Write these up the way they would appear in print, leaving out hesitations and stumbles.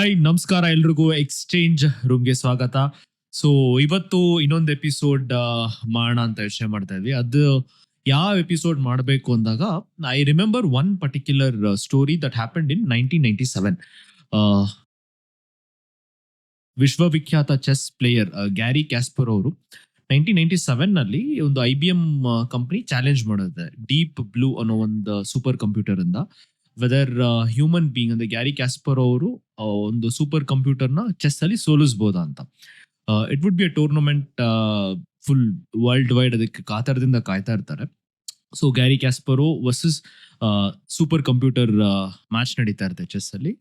Hi ನಮಸ್ಕಾರ ಎಲ್ರಿಗೂ exchange ರೂಮ್ಗೆ ಸ್ವಾಗತ. ಸೊ ಇವತ್ತು ಇನ್ನೊಂದು ಎಪಿಸೋಡ್ ಮಾಡೋಣ ಅಂತ ಯೋಚನೆ ಮಾಡ್ತಾ ಇದ್ವಿ. ಅದು ಯಾವ ಎಪಿಸೋಡ್ ಮಾಡಬೇಕು ಅಂದಾಗ I remember one particular story that happened ಇನ್ 1997. ವಿಶ್ವವಿಖ್ಯಾತ ಚೆಸ್ ಪ್ಲೇಯರ್ ಗ್ಯಾರಿ ಕ್ಯಾಸ್ಪರ್ ಅವರು 1997 ನಲ್ಲಿ ಒಂದು IBM ಕಂಪನಿ ಚಾಲೆಂಜ್ ಮಾಡುತ್ತೆ ಡೀಪ್ ಬ್ಲೂ ಅನ್ನೋ ಒಂದು ಸೂಪರ್ ಕಂಪ್ಯೂಟರ್ ಇಂದ ವೆದರ್ ಹ್ಯೂಮನ್ ಬೀಯಿಂಗ್ ಅಂದ್ರೆ ಗ್ಯಾರಿ ಕ್ಯಾಸ್ಪರ್ ಅವರು ಒಂದು ಸೂಪರ್ ಕಂಪ್ಯೂಟರ್ ನ ಚೆಸ್ ಅಲ್ಲಿ ಸೋಲಿಸಬಹುದಾ ಅಂತ. It would be a tournament, full world wide ಅದಕ್ಕೆ ಕಾತರದಿಂದ ಕಾಯ್ತಾ ಇರ್ತಾರೆ. So Garry Kasparov versus super computer match ನಡೀತಾ ಇರುತ್ತೆ ಚೆಸ್ ಅಲ್ಲಿ.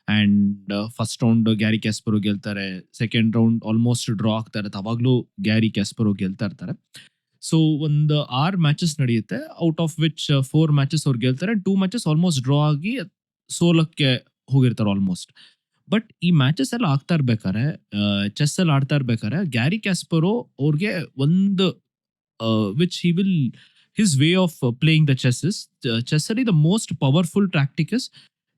And first round Garry Kasparov ಗೆಲ್ತಾರೆ, ಸೆಕೆಂಡ್ ರೌಂಡ್ ಆಲ್ಮೋಸ್ಟ್ ಡ್ರಾ ಆಗ್ತಾರೆ, ಅವಾಗ್ಲೂ ಗ್ಯಾರಿ ಕ್ಯಾಸ್ಪರೋ ಗೆಲ್ತಾ ಇರ್ತಾರೆ. ಸೊ ಒಂದು 6 ಮ್ಯಾಚಸ್ ನಡೆಯುತ್ತೆ, ಔಟ್ ಆಫ್ ವಿಚ್ 4 ಮ್ಯಾಚಸ್ ಅವ್ರು ಗೆಲ್ತಾರೆ, 2 ಮ್ಯಾಚಸ್ ಆಲ್ಮೋಸ್ಟ್ ಡ್ರಾ ಆಗಿ ಸೋಲಕ್ಕೆ ಹೋಗಿರ್ತಾರೆ ಆಲ್ಮೋಸ್ಟ್. ಬಟ್ ಈ ಮ್ಯಾಚಸ್ ಎಲ್ಲ ಆಗ್ತಾ ಇರ್ಬೇಕಾರೆ, ಚೆಸ್ ಅಲ್ಲಿ ಆಡ್ತಾ ಇರ್ಬೇಕಾರೆ ಗ್ಯಾರಿ ಕ್ಯಾಸ್ಪರೋ ಅವ್ರಿಗೆ ಒಂದು which he will his way of playing the chess ಅಲ್ಲಿ the most powerful tactic is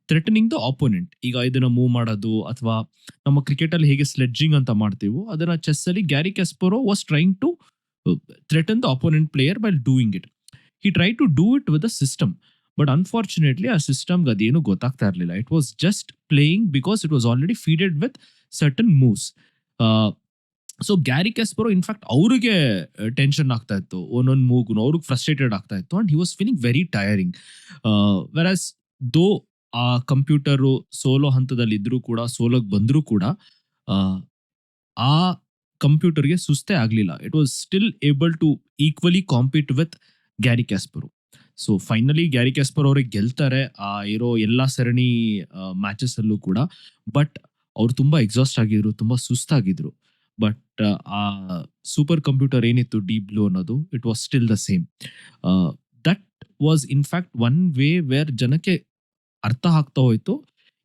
threatening the opponent. ಈಗ ಇದನ್ನ ಮೂವ್ ಮಾಡೋದು ಅಥವಾ ನಮ್ಮ ಕ್ರಿಕೆಟ್ ಅಲ್ಲಿ ಹೇಗೆ ಸ್ಲೆಡ್ಜಿಂಗ್ ಅಂತ ಮಾಡ್ತೀವೋ ಅದನ್ನ ಚೆಸ್ ಅಲ್ಲಿ Garry Kasparov was trying to threaten the opponent player while doing it. He tried to do it with a system, but unfortunately ಆ ಸಿಸ್ಟಮ್ ಅದೇನು ಗೊತ್ತಾಗ್ತಾ ಇರಲಿಲ್ಲ. It was just playing because it was already feeded with certain moves. So Garry Kasparov in fact ಅವ್ರಿಗೆ tension ಆಗ್ತಾ ಇತ್ತು, ಒಂದೊಂದು ಮೂವ್ಗೂ ಅವ್ರಿಗೆ ಫ್ರಸ್ಟ್ರೇಟೆಡ್ ಆಗ್ತಾ ಇತ್ತು, and he was feeling very tiring. Whereas though ಆ ಕಂಪ್ಯೂಟರು ಸೋಲೋ ಹಂತದಲ್ಲಿ ಇದ್ರೂ ಕೂಡ, ಸೋಲೋಕ್ ಬಂದ್ರೂ ಕೂಡ ಆ ಕಂಪ್ಯೂಟರ್ಗೆ ಸುಸ್ತೇ ಆಗಲಿಲ್ಲ. It was still able to equally compete with Garry Kasparov. So finally Garry Kasparov ಅವ್ರಿಗೆ ಗೆಲ್ತಾರೆ ಆ ಇರೋ ಎಲ್ಲ ಸರಣಿ ಮ್ಯಾಚಸ್ ಅಲ್ಲೂ ಕೂಡ. ಬಟ್ ಅವ್ರು ತುಂಬಾ ಎಕ್ಸಾಸ್ಟ್ ಆಗಿದ್ರು, ತುಂಬಾ ಸುಸ್ತಾಗಿದ್ರು. ಬಟ್ ಆ ಸೂಪರ್ ಕಂಪ್ಯೂಟರ್ ಏನಿತ್ತು ಡೀಪ್ ಬ್ಲೂ ಅನ್ನೋದು, it was still the same. That was in fact one way wear ಜನಕ್ಕೆ ಅರ್ಥ ಆಗ್ತಾ ಹೋಯ್ತು,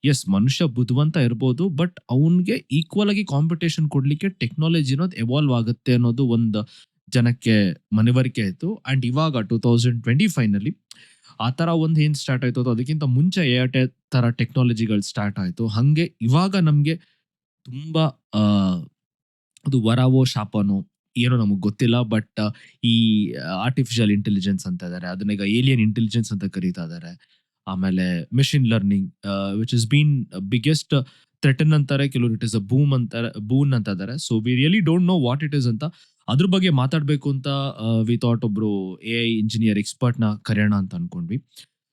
ಎಸ್ ಮನುಷ್ಯ ಬುದ್ಧಿವಂತ ಇರ್ಬೋದು, ಬಟ್ ಅವನ್ಗೆ ಈಕ್ವಲ್ ಆಗಿ ಕಾಂಪಿಟೇಷನ್ ಕೊಡ್ಲಿಕ್ಕೆ ಟೆಕ್ನಾಲಜಿ ಅನ್ನೋದು ಎವಾಲ್ವ್ ಆಗುತ್ತೆ ಅನ್ನೋದು ಒಂದು ಜನಕ್ಕೆ ಮನವರಿಕೆ ಆಯ್ತು. ಅಂಡ್ ಇವಾಗ 2025 ನಲ್ಲಿ ಆ ತರ ಒಂದು ಏನ್ ಸ್ಟಾರ್ಟ್ ಆಯ್ತು, ಅದಕ್ಕಿಂತ ಮುಂಚೆ AI ತರ ಟೆಕ್ನಾಲಜಿಗಳು ಸ್ಟಾರ್ಟ್ ಆಯ್ತು. ಹಂಗೆ ಇವಾಗ ನಮ್ಗೆ ತುಂಬಾ ಅದು ವರವೋ ಶಾಪನೋ ಏನೋ ನಮಗ್ ಗೊತ್ತಿಲ್ಲ, ಬಟ್ ಈ ಆರ್ಟಿಫಿಷಿಯಲ್ ಇಂಟೆಲಿಜೆನ್ಸ್ ಅಂತ ಇದಾರೆ, ಅದನ್ನ ಈಗ ಏಲಿಯನ್ ಇಂಟೆಲಿಜೆನ್ಸ್ ಅಂತ ಕರೀತಾ ಇದಾರೆ. ಆಮೇಲೆ machine learning which is been biggest threaten ಅಂತಾರೆ, ಕೆಲವರು ಇಟ್ ಇಸ್ ಅ ಬೂನ್ ಅಂತ ಇದಾರೆ. So we really don't know what it is ಅಂತ ಅದ್ರ ಬಗ್ಗೆ ಮಾತಾಡ್ಬೇಕು ಅಂತ ವಿ ಥಾಟ್ ಒಬ್ರು AI ಇಂಜಿನಿಯರ್ ಎಕ್ಸ್ಪರ್ಟ್ ನ ಕರೆಯೋಣ ಅಂತ ಅನ್ಕೊಂಡ್ವಿ.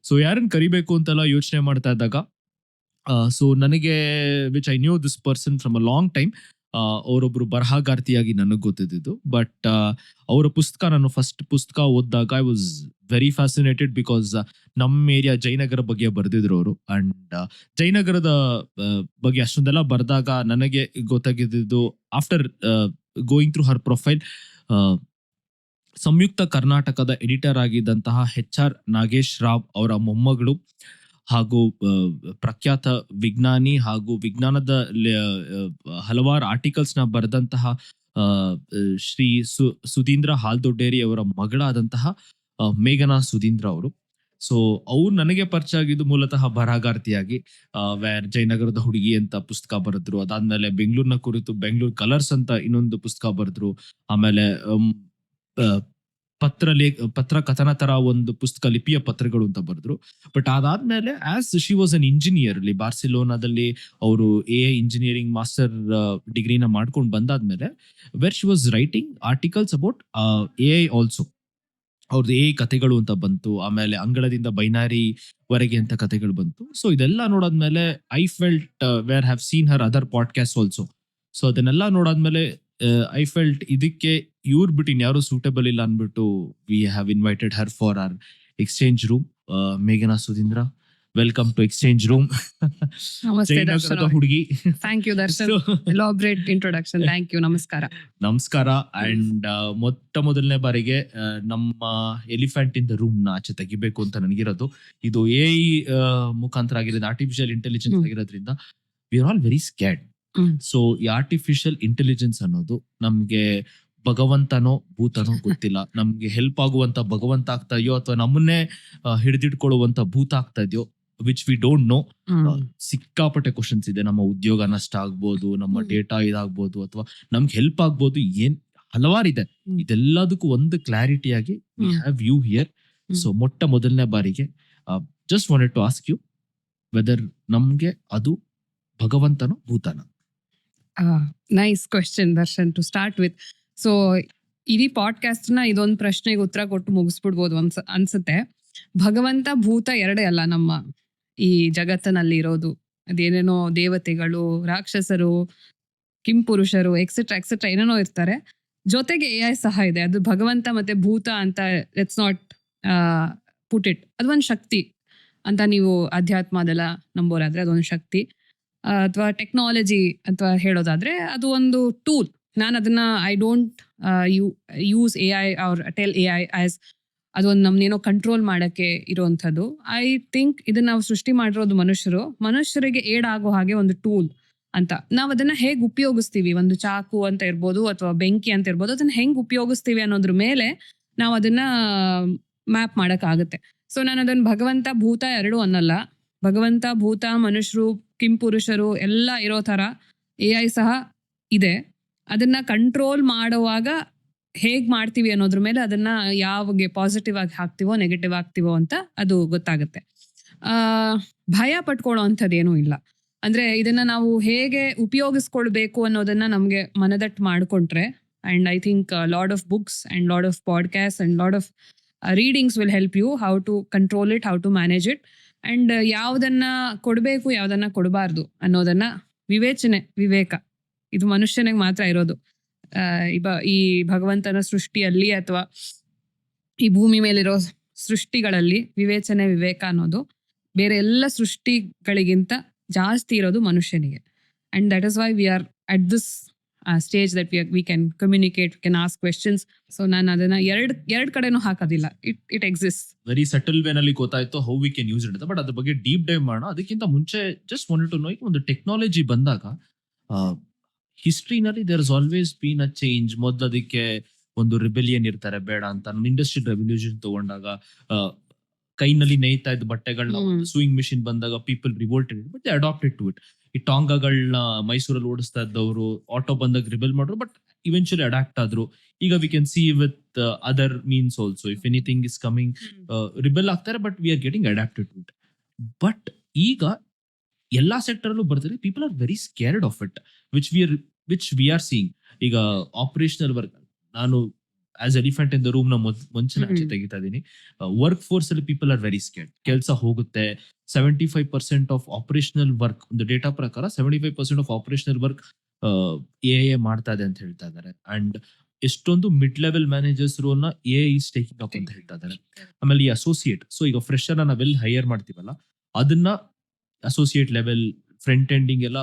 ಸೊ ಯಾರನ್ನ ಕರಿಬೇಕು ಅಂತೆಲ್ಲ ಯೋಚನೆ ಮಾಡ್ತಾ ಇದ್ದಾಗ, ಸೊ ನನಗೆ which I knew this person from a long time, ಅವರೊಬ್ರು ಬರಹಗಾರ್ತಿಯಾಗಿ ನನಗೆ ಗೊತ್ತಿದ್ದು. ಬಟ್ ಅವರ ಪುಸ್ತಕ, ನಾನು ಫಸ್ಟ್ ಪುಸ್ತಕ ಓದಿದಾಗ I was very fascinated because ನಮ್ಮ ಏರಿಯಾ ಜಯನಗರ ಬಗ್ಗೆ ಬರೆದಿದ್ರು ಅವರು. ಅಂಡ್ ಜಯನಗರದ ಬಗ್ಗೆ ಅಷ್ಟೊಂದೆಲ್ಲ ಬರೆದಾಗ ನನಗೆ ಗೊತ್ತಾಗಿದ್ದು, ಆಫ್ಟರ್ ಗೋಯಿಂಗ್ ಥ್ರೂ ಹರ್ ಪ್ರೊಫೈಲ್, ಸಂಯುಕ್ತ ಕರ್ನಾಟಕದ ಎಡಿಟರ್ ಆಗಿದ್ದಂತಹ HR ನಾಗೇಶ್ ರಾವ್ ಅವರ ಮೊಮ್ಮಗಳು ಹಾಗೂ ಪ್ರಖ್ಯಾತ ವಿಜ್ಞಾನಿ ಹಾಗೂ ವಿಜ್ಞಾನದ ಹಲವಾರು ಆರ್ಟಿಕಲ್ಸ್ ನ ಬರೆದಂತಹ ಶ್ರೀ ಸುಧೀಂದ್ರ ಹಾಲ್ದೊಡ್ಡೇರಿ ಅವರ ಮಗಳಾದಂತಹ ಮೇಘನಾ ಸುಧೀಂದ್ರ ಅವರು. ಸೊ ಅವ್ರು ನನಗೆ ಪರಿಚಯ ಆಗಿದ್ದು ಮೂಲತಃ ಬರಹಗಾರ್ತಿಯಾಗಿ, ವೇರ್ ಜಯನಗರದ ಹುಡುಗಿ ಅಂತ ಪುಸ್ತಕ ಬರೆದ್ರು. ಅದಾದ್ಮೇಲೆ ಬೆಂಗಳೂರಿನ ಕುರಿತು ಬೆಂಗಳೂರು ಕಲರ್ಸ್ ಅಂತ ಇನ್ನೊಂದು ಪುಸ್ತಕ ಬರೆದ್ರು. ಆಮೇಲೆ ಪತ್ರ ಕಥನ ತರ ಒಂದು ಪುಸ್ತಕ, ಲಿಪಿಯ ಪತ್ರಗಳು ಅಂತ ಬರೆದ್ರು. ಬಟ್ ಅದಾದ್ಮೇಲೆ as she was an engineer, ಅಲ್ಲಿ ಬಾರ್ಸಿಲೋನಾದಲ್ಲಿ ಅವರು AI ಇಂಜಿನಿಯರಿಂಗ್ ಮಾಸ್ಟರ್ ಡಿಗ್ರಿನ ಮಾಡ್ಕೊಂಡು ಬಂದಾದ್ಮೇಲೆ where she was writing articles about AI also. ಅವ್ರದ್ದು AI ಕಥೆಗಳು ಅಂತ ಬಂತು, ಆಮೇಲೆ ಅಂಗಳದಿಂದ ಬೈನಾರಿ ವರೆಗೆ ಅಂತ ಕಥೆಗಳು ಬಂತು. ಸೊ ಇದೆಲ್ಲ ನೋಡಾದ್ಮೇಲೆ I felt where have seen her other podcast also. So ಅದನ್ನೆಲ್ಲ ನೋಡಾದ್ಮೇಲೆ ಐ ಫೆಲ್ಟ್ ಇದಕ್ಕೆ ಇವ್ರು ಬಿಟ್ಟು ಇನ್ಯಾರು ಸೂಟೇಬಲ್ ಇಲ್ಲ ಅನ್ಬಿಟ್ಟು we have invited her for our exchange room. ಮೇಘನಾ Sudhindra, welcome to exchange room. ಜಯನಗರದ ಹುಡುಗಿ. Thank you Darshan, elaborate introduction. Thank you, ನಮಸ್ಕಾರ. ನಮಸ್ಕಾರ. ಅಂಡ್ ಮೊದಲನೇ ಬಾರಿಗೆ ನಮ್ಮ ಎಲಿಫೆಂಟ್ ಇನ್ ದ ರೂಮ್ ನ ಆಚೆ ತೆಗಿಬೇಕು ಅಂತ ನನಗಿರೋದು. ಇದು AI ಮುಖಾಂತರ ಆಗಿರೋದು, ಆರ್ಟಿಫಿಷಿಯಲ್ ಇಂಟೆಲಿಜೆನ್ಸ್ ಆಗಿರೋದ್ರಿಂದ we are all very scared. So ಈ ಆರ್ಟಿಫಿಷಿಯಲ್ ಇಂಟೆಲಿಜೆನ್ಸ್ ಅನ್ನೋದು ನಮ್ಗೆ ಭಗವಂತನೋ ಭೂತನೋ ಗೊತ್ತಿಲ್ಲ. ನಮ್ಗೆ ಹೆಲ್ಪ್ ಆಗುವಂತ ಭಗವಂತ ಆಗ್ತಾ ಇದೆಯೋ ಅಥವಾ ನಮ್ಮನ್ನೇ ಹಿಡಿದಿಟ್ಕೊಳ್ಳುವಂತ ಭೂತ ಆಗ್ತಾ ಇದೆಯೋ ವಿಚ್ ವಿ ಡೋಂಟ್ ನೋ. ಹ್ಮ್. ಸಿಕ್ಕಾಪಟ್ಟೆ ಕ್ವಶನ್ಸ್ ಇದೆ. ನಮ್ಮ ಉದ್ಯೋಗ ನಷ್ಟ ಆಗ್ಬೋದು, ನಮ್ಮ ಹ್ಮ್. ಡೇಟಾ ಇದಾಗ್ಬೋದು, ಅಥವಾ ನಮ್ಗೆ ಹೆಲ್ಪ್ ಆಗ್ಬೋದು, ಏನ್ ಹಲವಾರಿದೆ. ಹ್ಮ್. ಇದೆಲ್ಲದಕ್ಕೂ ಒಂದು ಕ್ಲಾರಿಟಿ ಆಗಿ we hmm. Have you here. Hmm. So ಮೊದಲನೇ ಬಾರಿಗೆ just wanted to ask you whether ನಮ್ಗೆ ಅದು ಭಗವಂತನ ಭೂತನ. Nice question Darshan to start with. So ಇಡೀ ಪಾಡ್ಕಾಸ್ಟ್ ನ ಇದೊಂದು ಪ್ರಶ್ನೆಗೆ ಉತ್ತರ ಕೊಟ್ಟು ಮುಗಿಸ್ಬಿಡ್ಬೋದು ಅನ್ಸುತ್ತೆ. ಭಗವಂತ ಭೂತ ಎರಡೇ ಅಲ್ಲ ನಮ್ಮ ಈ ಜಗತ್ತಿನಲ್ಲಿ ಇರೋದು. ಅದೇನೇನೋ ದೇವತೆಗಳು, ರಾಕ್ಷಸರು, ಕಿಂಪುರುಷರು, ಎಕ್ಸೆಟ್ರಾ ಏನೇನೋ ಇರ್ತಾರೆ. ಜೊತೆಗೆ AI ಸಹ ಇದೆ. ಅದು ಭಗವಂತ ಮತ್ತೆ ಭೂತ ಅಂತ ಲೆಟ್ಸ್ ನಾಟ್ ಪುಟ್ ಇಟ್. ಅದೊಂದು ಶಕ್ತಿ ಅಂತ ನೀವು ಅಧ್ಯಾತ್ಮ ಅದೆಲ್ಲ ನಂಬೋರಾದ್ರೆ ಅದೊಂದು ಶಕ್ತಿ. ಅಥವಾ ಟೆಕ್ನಾಲಜಿ ಅಥವಾ ಹೇಳೋದಾದ್ರೆ ಅದು ಒಂದು ಟೂಲ್. ನಾನು ಅದನ್ನ I don't use AI or tell AI as ಅದೊಂದು ನಮ್ನೇನೋ ಕಂಟ್ರೋಲ್ ಮಾಡಕ್ಕೆ ಇರುವಂಥದ್ದು. ಐ ಥಿಂಕ್ ಇದನ್ನ ನಾವು ಸೃಷ್ಟಿ ಮಾಡಿರೋದು ಮನುಷ್ಯರಿಗೆ ಆಗೋ ಹಾಗೆ ಒಂದು ಟೂಲ್ ಅಂತ. ನಾವು ಅದನ್ನ ಹೇಗೆ ಉಪಯೋಗಿಸ್ತೀವಿ, ಒಂದು ಚಾಕು ಅಂತ ಇರ್ಬೋದು ಅಥವಾ ಬೆಂಕಿ ಅಂತ ಇರ್ಬೋದು, ಅದನ್ನ ಹೆಂಗ್ ಉಪಯೋಗಿಸ್ತೀವಿ ಅನ್ನೋದ್ರ ಮೇಲೆ ನಾವು ಅದನ್ನ ಮ್ಯಾಪ್ ಮಾಡಕ್ಕಾಗುತ್ತೆ. ಸೊ ನಾನು ಅದನ್ನ ಭಗವಂತ ಭೂತ ಎರಡೂ ಅನ್ನಲ್ಲ. ಭಗವಂತ ಭೂತ, ಮನುಷ್ಯರು, ಕಿಂಪುರುಷರು ಎಲ್ಲ ಇರೋ ತರ AI ಸಹ ಇದೆ. ಅದನ್ನ ಕಂಟ್ರೋಲ್ ಮಾಡುವಾಗ ಹೇಗ್ ಮಾಡ್ತೀವಿ ಅನ್ನೋದ್ರ ಮೇಲೆ ಅದನ್ನ ಯಾವಾಗ ಪಾಸಿಟಿವ್ ಆಗಿ ಹಾಕ್ತಿವೋ ನೆಗೆಟಿವ್ ಆಗ್ತಿವೋ ಅಂತ ಅದು ಗೊತ್ತಾಗುತ್ತೆ. ಭಯ ಪಟ್ಕೊಳ್ಳೋ ಅಂಥದ್ದೇನೂ ಇಲ್ಲ. ಅಂದ್ರೆ ಇದನ್ನ ನಾವು ಹೇಗೆ ಉಪಯೋಗಿಸ್ಕೊಳ್ಬೇಕು ಅನ್ನೋದನ್ನ ನಮ್ಗೆ ಮನದಟ್ಟು ಮಾಡ್ಕೊಂಡ್ರೆ, and I think lot of books and lot of podcast and lot of readings will help you how to control it, how to manage it, and ಯಾವ್ದನ್ನ ಕೊಡಬೇಕು ಯಾವ್ದನ್ನ ಕೊಡಬಾರ್ದು ಅನ್ನೋದನ್ನ ವಿವೇಕ ಇದು ಮನುಷ್ಯನಿಗೆ ಮಾತ್ರ ಇರೋದು. ಈ ಭಗವಂತನ ಸೃಷ್ಟಿಯಲ್ಲಿ ಅಥವಾ ಈ ಭೂಮಿ ಮೇಲಿರೋ ಸೃಷ್ಟಿಗಳಲ್ಲಿ ವಿವೇಕ ಅನ್ನೋದು ಬೇರೆ ಎಲ್ಲ ಸೃಷ್ಟಿಗಳಿಗಿಂತ ಜಾಸ್ತಿ ಇರೋದು ಮನುಷ್ಯನಿಗೆ. And that is why we are at this stage that we can communicate, can ask questions. So ನಾನು ಅದನ್ನ ಎರಡ್ ಕಡೆನೂ ಹಾಕೋದಿಲ್ಲ. ಇಟ್ ಎಕ್ಸಿಸ್ಟ್ ವೆರಿ ಸಟಲ್ ವೇನಲ್ಲಿ ಗೊತ್ತಾಯ್ತು how we can use it. But ಅದ್ರ ಬಗ್ಗೆ ಡೀಪ್ ಡೈವ್ ಮಾಡೋಣ. ಅದಕ್ಕಿಂತ ಮುಂಚೆ ಜಸ್ಟ್ ವಾಂಟೆಡ್ ಟು ನೋ, ಒಂದು ಟೆಕ್ನಾಲಜಿ ಬಂದಾಗ ಹಿಸ್ಟ್ರಿನಲ್ಲಿ there is always been a change. ಮೊದಲದಕ್ಕೆ ಒಂದು ರಿಬೆಲಿಯನ್ ಇರ್ತಾರೆ ಬೇಡ ಅಂತ. ಇಂಡಸ್ಟ್ರಿಯಲ್ ರೆವಲ್ಯೂಷನ್ ತಗೊಂಡಾಗ ಕೈನಲ್ಲಿ ನೇಯ್ತಾ ಇದ್ದ ಬಟ್ಟೆಗಳನ್ನ ಸೂಯಿಂಗ್ ಮಿಷಿನ್ ಬಂದಾಗ people revolted, but they adapted to it. ಈ ಟಾಂಗಾಗಳನ್ನ ಮೈಸೂರಲ್ಲಿ ಓಡಿಸ್ತಾ ಇದ್ದವರು ಆಟೋ ಬಂದಾಗ ರಿಬೆಲ್ ಮಾಡ್ರು, ಬಟ್ ಇವೆಂಚುಲಿ ಅಡಾಪ್ಟ್ ಆದ್ರು. ಈಗ we can see with other means also, if anything is coming rebel ಆಗ್ತಾರೆ, but we are getting adapted to it. But ಈಗ ಎಲ್ಲಾ ಸೆಕ್ಟರ್ ಅಲ್ಲೂ ಬರ್ತಾರೆ, people are very scared of it, which we are seeing. ಈಗ operational work, ನಾನು as elephant in the room ನ ಮುಂಚೆ ಆಚೆ ತೆಗಿತಾ ಇದೀನಿ. ವರ್ಕ್ ಫೋರ್ಸ್ ಅಲ್ಲಿ ಪೀಪಲ್ ಆರ್ ವೆರಿ ಸ್ಕೇರ್ಡ್. ಕೆಲಸ ಹೋಗುತ್ತೆ. 75% ಆಫ್ ಆಪರೇಷನಲ್ ವರ್ಕ್, ಒಂದು ಡೇಟಾ ಪ್ರಕಾರ 75% ಆಫ್ ಆಪರೇಷನಲ್ ವರ್ಕ್ AI ಮಾಡ್ತಾ ಇದೆ ಅಂತ ಹೇಳ್ತಾ ಇದ್ದಾರೆ. ಅಂಡ್ ಎಷ್ಟೊಂದು ಮಿಡ್ ಲೆವೆಲ್ ಮ್ಯಾನೇಜರ್ಸ್ ರೋಲ್ ನ AI ಇಸ್ ಟೇಕಿಂಗ್ ಅಪ್ ಅಂತ ಹೇಳ್ತಾ ಇದ್ದಾರೆ. ಆಮೇಲೆ ಈ ಅಸೋಸಿಯೇಟ್, ಸೊ ಈಗ ಫ್ರೆಶರ್ ನಾವೆಲ್ಲಿ ಹೈಯರ್ ಮಾಡ್ತೀವಲ್ಲ ಅದನ್ನ ಅಸೋಸಿಯೇಟ್ ಲೆವೆಲ್, ಫ್ರಂಟ್ ಎಂಡಿಂಗ್ ಎಲ್ಲ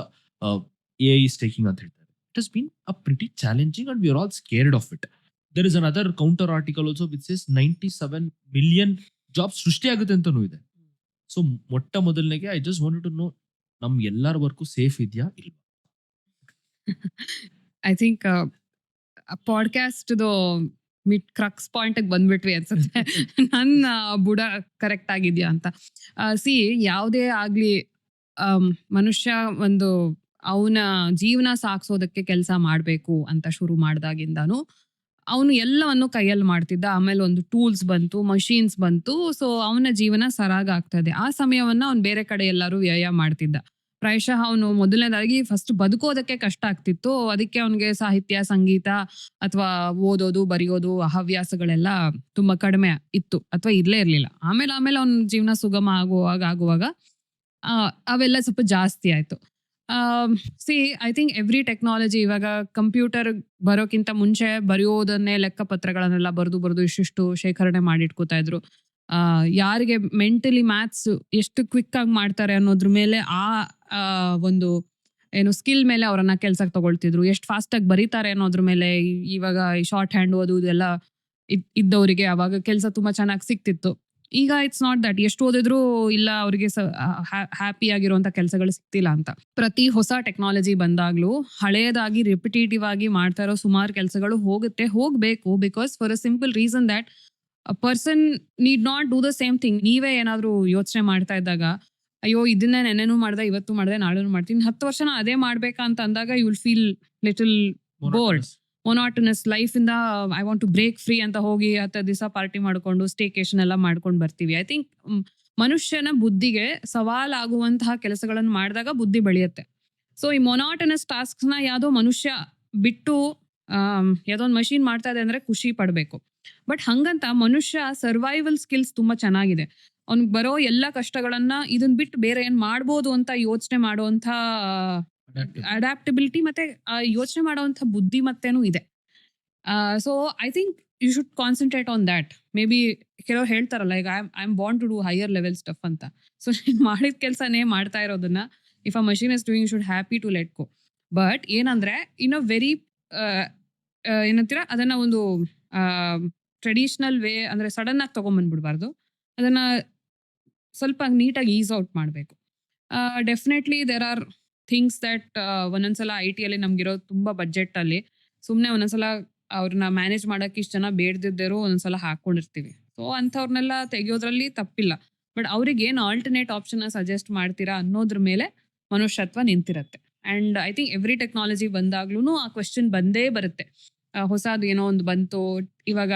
AI is taking ಅಂತ ಹೇಳ್ತಾರೆ. It has been a pretty challenging and we are all scared of it. There is another counter article also which says 97 million jobs ಸೃಷ್ಟಿ ಆಗುತ್ತೆ ಅಂತಾನೂ ಇದೆ. So ಮೊದಲನೇಗೆ I just wanted to know, ನಮ್ ಎಲ್ಲರ work safe ಇದೆಯಾ ಇಲ್ವಾ? I think podcast mid crux point ಬಂದ್ಬಿಟ್ವಿ ಅನ್ಸುತ್ತೆ. ನನ್ನ ಬುಡ ಕರೆಕ್ಟ್ ಆಗಿದ್ಯಾ ಅಂತ. ಯಾವುದೇ ಆಗ್ಲಿ ಮನುಷ್ಯ ಒಂದು ಅವನ ಜೀವನ ಸಾಗಿಸೋದಕ್ಕೆ ಕೆಲಸ ಮಾಡಬೇಕು ಅಂತ ಶುರು ಮಾಡಿದಾಗಿಂದಾನು ಅವನು ಎಲ್ಲವನ್ನು ಕೈಯಲ್ಲಿ ಮಾಡ್ತಿದ್ದ. ಆಮೇಲೆ ಒಂದು ಟೂಲ್ಸ್ ಬಂತು, ಮಷೀನ್ಸ್ ಬಂತು. ಸೊ ಅವನ ಜೀವನ ಸರಾಗ ಆಗ್ತದೆ. ಆ ಸಮಯವನ್ನ ಅವ್ನು ಬೇರೆ ಕಡೆ ಎಲ್ಲರೂ ವ್ಯಯ ಮಾಡ್ತಿದ್ದ. ಪ್ರಾಯಶಃ ಅವನು ಮೊದಲನೇದಾಗಿ ಫಸ್ಟ್ ಬದುಕೋದಕ್ಕೆ ಕಷ್ಟ ಆಗ್ತಿತ್ತು. ಅದಕ್ಕೆ ಅವನಿಗೆ ಸಾಹಿತ್ಯ, ಸಂಗೀತ ಅಥವಾ ಓದೋದು, ಬರೆಯೋದು ಹವ್ಯಾಸಗಳೆಲ್ಲ ತುಂಬಾ ಕಡಿಮೆ ಇತ್ತು ಅಥವಾ ಇರ್ಲೇ ಇರ್ಲಿಲ್ಲ. ಆಮೇಲೆ ಅವನ ಜೀವನ ಸುಗಮ ಆಗುವಾಗ ಅವೆಲ್ಲ ಸ್ವಲ್ಪ ಜಾಸ್ತಿ ಆಯ್ತು. ಐ ಥಿಂಕ್ ಎವ್ರಿ ಟೆಕ್ನಾಲಜಿ, ಇವಾಗ ಕಂಪ್ಯೂಟರ್ ಬರೋಕ್ಕಿಂತ ಮುಂಚೆ ಬರೆಯೋದನ್ನೇ ಲೆಕ್ಕಪತ್ರಗಳನ್ನೆಲ್ಲ ಬರೆದು ಇಷ್ಟಿಷ್ಟು ಶೇಖರಣೆ ಮಾಡಿಟ್ಕೋತಾ ಇದ್ರು. ಯಾರಿಗೆ ಮೆಂಟಲಿ ಮ್ಯಾಥ್ಸ್ ಎಷ್ಟು ಕ್ವಿಕ್ ಆಗಿ ಮಾಡ್ತಾರೆ ಅನ್ನೋದ್ರ ಮೇಲೆ ಒಂದು ಏನು ಸ್ಕಿಲ್ ಮೇಲೆ ಅವರನ್ನ ಕೆಲ್ಸಕ್ಕೆ ತಗೊಳ್ತಿದ್ರು. ಎಷ್ಟು ಫಾಸ್ಟ್ ಆಗಿ ಬರೀತಾರೆ ಅನ್ನೋದ್ರ ಮೇಲೆ. ಇವಾಗ ಶಾರ್ಟ್ ಹ್ಯಾಂಡ್ ಓದೋದು ಎಲ್ಲ ಇದ್ದವರಿಗೆ ಅವಾಗ ಕೆಲಸ ತುಂಬಾ ಚೆನ್ನಾಗಿ ಸಿಕ್ತಿತ್ತು. ಈಗ ಇಟ್ಸ್ ನಾಟ್ ದಟ್. ಎಷ್ಟು ಓದಿದ್ರು ಇಲ್ಲ ಅವ್ರಿಗೆ ಹ್ಯಾಪಿ ಆಗಿರುವಂತ ಕೆಲಸಗಳು ಸಿಕ್ತಿಲ್ಲ ಅಂತ. ಪ್ರತಿ ಹೊಸ ಟೆಕ್ನಾಲಜಿ ಬಂದಾಗ್ಲೂ ಹಳೇದಾಗಿ ರಿಪಿಟೇಟಿವ್ ಆಗಿ ಮಾಡ್ತಾ ಇರೋ ಸುಮಾರು ಕೆಲಸಗಳು ಹೋಗ್ಬೇಕು. Because for a simple reason that a person need not do the same thing. ನೀವೇ ಏನಾದ್ರು ಯೋಚನೆ ಮಾಡ್ತಾ ಇದ್ದಾಗ ಅಯ್ಯೋ ಇದನ್ನ ನೆನ್ನೆನೂ ಮಾಡ್ದೆ, ಇವತ್ತು ಮಾಡ್ದೆ, ನಾಳೆನೂ ಮಾಡ್ತೀನಿ, 10 ವರ್ಷ ಅದೇ ಮಾಡ್ಬೇಕಾ ಅಂತ ಅಂದಾಗ you will feel little bored, monotonous life ಇಂದ I want to break free ಅಂತ ಹೋಗಿ 10 ದಿವಸ ಪಾರ್ಟಿ ಮಾಡ್ಕೊಂಡು ಸ್ಟೇಕೇಶನ್ ಎಲ್ಲ ಮಾಡ್ಕೊಂಡು ಬರ್ತೀವಿ. ಐ ಥಿಂಕ್ ಮನುಷ್ಯನ ಬುದ್ಧಿಗೆ ಸವಾಲಾಗುವಂತಹ ಕೆಲಸಗಳನ್ನು ಮಾಡಿದಾಗ ಬುದ್ಧಿ ಬೆಳೆಯುತ್ತೆ. ಸೊ ಈ ಮೊನಾಟನಸ್ ಟಾಸ್ಕ್ ನ ಯಾವ್ದೋ ಮನುಷ್ಯ ಬಿಟ್ಟು ಯಾವ್ದೋ ಒಂದು ಮಷೀನ್ ಮಾಡ್ತಾ ಇದೆ ಅಂದ್ರೆ ಖುಷಿ ಪಡ್ಬೇಕು. ಬಟ್ ಹಂಗಂತ ಮನುಷ್ಯ ಸರ್ವೈವಲ್ ಸ್ಕಿಲ್ಸ್ ತುಂಬಾ ಚೆನ್ನಾಗಿದೆ. ಅವ್ನಿಗೆ ಬರೋ ಎಲ್ಲ ಕಷ್ಟಗಳನ್ನ ಇದನ್ ಬಿಟ್ಟು ಬೇರೆ ಏನ್ ಮಾಡ್ಬೋದು ಅಂತ ಯೋಚನೆ ಮಾಡುವಂತ ಅಡಾಪ್ಟಬಿಲಿಟಿ ಮತ್ತೆ ಯೋಚನೆ ಮಾಡುವಂತ ಬುದ್ಧಿಮತ್ತೆನೂ ಇದೆ. So I think you should concentrate on that. Maybe ಕೆಲವ್ರು ಹೇಳ್ತಾರಲ್ಲ, ಈಗ I am born to do higher level stuff ಅಂತ. ಸೊ ನೀನ್ ಮಾಡಿದ ಕೆಲಸನೇ ಮಾಡ್ತಾ ಇರೋದನ್ನ if a machine is doing, you should happy to let go. But ಏನಂದ್ರೆ ಇನ್ ಅ ವೆರಿ ಏನಂತೀರ ಅದನ್ನ ಒಂದು ಟ್ರೆಡಿಷನಲ್ ವೇ ಅಂದ್ರೆ ಸಡನ್ ಆಗಿ ತಗೊಂಡ್ಬಂದ್ಬಿಡ್ಬಾರ್ದು. ಅದನ್ನ ಸ್ವಲ್ಪ ನೀಟಾಗಿ ಈಸ್ ಔಟ್ ಮಾಡಬೇಕು. Definitely there are things that ಒಂದೊಂದ್ಸಲ IT ಅಲ್ಲಿ ನಮ್ಗಿರೋ ತುಂಬಾ ಬಜೆಟ್ ಅಲ್ಲಿ ಸುಮ್ಮನೆ ಒಂದೊಂದ್ಸಲ ಅವ್ರನ್ನ ಮ್ಯಾನೇಜ್ ಮಾಡಕ್ಕೆ ಇಷ್ಟು ಜನ ಬೇಡದಿದ್ದರು ಒಂದೊಂದ್ಸಲ ಹಾಕೊಂಡಿರ್ತೀವಿ. ಸೊ ಅಂಥವ್ರನ್ನೆಲ್ಲ ತೆಗಿಯೋದ್ರಲ್ಲಿ ತಪ್ಪಿಲ್ಲ. ಬಟ್ ಅವ್ರಿಗೆ ಏನು ಆಲ್ಟರ್ನೇಟ್ ಆಪ್ಷನ್ ಸಜೆಸ್ಟ್ ಮಾಡ್ತೀರಾ ಅನ್ನೋದ್ರ ಮೇಲೆ ಮನುಷ್ಯತ್ವ ನಿಂತಿರತ್ತೆ. And I think every technology ಬಂದಾಗ್ಲೂ ಆ ಕ್ವೆಶ್ಚನ್ ಬಂದೇ ಬರುತ್ತೆ. ಹೊಸದು ಏನೋ ಒಂದು ಬಂತು, ಇವಾಗ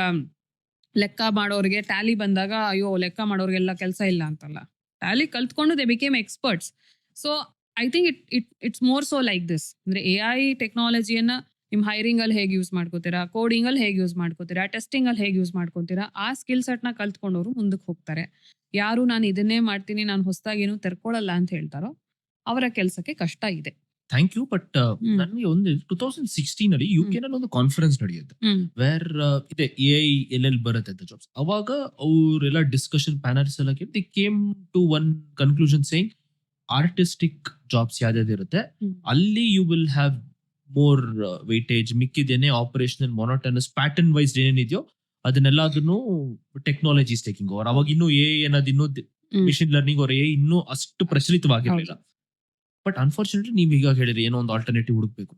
ಲೆಕ್ಕ ಮಾಡೋರಿಗೆ ಟ್ಯಾಲಿ ಬಂದಾಗ ಅಯ್ಯೋ ಲೆಕ್ಕ ಮಾಡೋರಿಗೆಲ್ಲ ಕೆಲಸ ಇಲ್ಲ ಅಂತಲ್ಲ, ಟ್ಯಾಲಿ ಕಲ್ತ್ಕೊಂಡು they became experts. So I think it's more so like this. ಅಂದ್ರೆ AI ಟೆಕ್ನಾಲಜಿಯನ್ನ ನಿಮ್ ಹೈರಿಂಗ್ ಅಲ್ಲಿ ಹೇಗೆ ಯೂಸ್ ಮಾಡ್ಕೋತೀರಾ, ಕೋಡಿಂಗ್ ಅಲ್ಲಿ ಹೇಗೆ ಯೂಸ್ ಮಾಡ್ಕೋತೀರಾ, ಟೆಸ್ಟಿಂಗ್ ಅಲ್ಲಿ ಹೇಗೆ ಯೂಸ್ ಮಾಡ್ಕೋತೀರಾ, ಆ ಸ್ಕಿಲ್ ಸೆಟ್ ನ ಕಲ್ತ್ಕೊಂಡವ್ರು ಮುಂದಕ್ಕೆ ಹೋಗ್ತಾರೆ. ಯಾರು ನಾನು ಇದನ್ನೇ ಮಾಡ್ತೀನಿ, ನಾನು ಹೊಸದಾಗಿ ಏನು ತೆರ್ಕೊಳ್ಳಲ್ಲ ಅಂತ ಹೇಳ್ತಾರೋ ಅವರ ಕೆಲಸಕ್ಕೆ ಕಷ್ಟ ಇದೆ. Thank you. ಬಟ್ ನನಗೆ ಒಂದು 2016 ಅಲ್ಲಿ UK ನಲ್ಲಿ ಒಂದು ಕಾನ್ಫರೆನ್ಸ್ ನಡೆಯುತ್ತೆ ವೇರ್ ಇದೆ AI ಎಲ್ಲೆಲ್ಲಿ ಬರುತ್ತೆ ಅಂತ ಜಾಬ್ಸ್. ಅವಾಗ ಅವರೆಲ್ಲ ಡಿಸ್ಕಷನ್ ಪ್ಯಾನಲ್ಸ್ ಎಲ್ಲ ಕೇಳಿ they came to one conclusion saying artistic jobs ಯಾವ್ದಾದ್ರು ಇರುತ್ತೆ ಅಲ್ಲಿ you will have more weightage. ಮಿಕ್ಕಿದೇನೆ ಆಪರೇಷನಲ್ ಮೊನೋಟನಸ್ ಪ್ಯಾಟರ್ನ್ ವೈಸ್ ಏನೇನಿದೆಯೋ ಅದನ್ನೆಲ್ಲದನ್ನು ಟೆಕ್ನಾಲಜೀಸ್ ಟೇಕಿಂಗ್ ಓವರ್. ಅವಾಗ ಇನ್ನೂ AI ಅನ್ನೋದು ಇನ್ನೂ ಮಿಷಿನ್ ಲರ್ನಿಂಗ್ ಅವ್ರ AI ಇನ್ನೂ ಅಷ್ಟು ಪ್ರಚಲಿತವಾಗಿರಲಿಲ್ಲ. ಬಟ್ ಅನ್ಫಾರ್ಚುನೇಟ್ಲಿ ನೀವ್ ಈಗ ಹೇಳಿದ್ರಿ ಏನೋ ಒಂದು ಆಲ್ಟರ್ನೇಟಿವ್ ಹುಡುಕ್ಬೇಕು.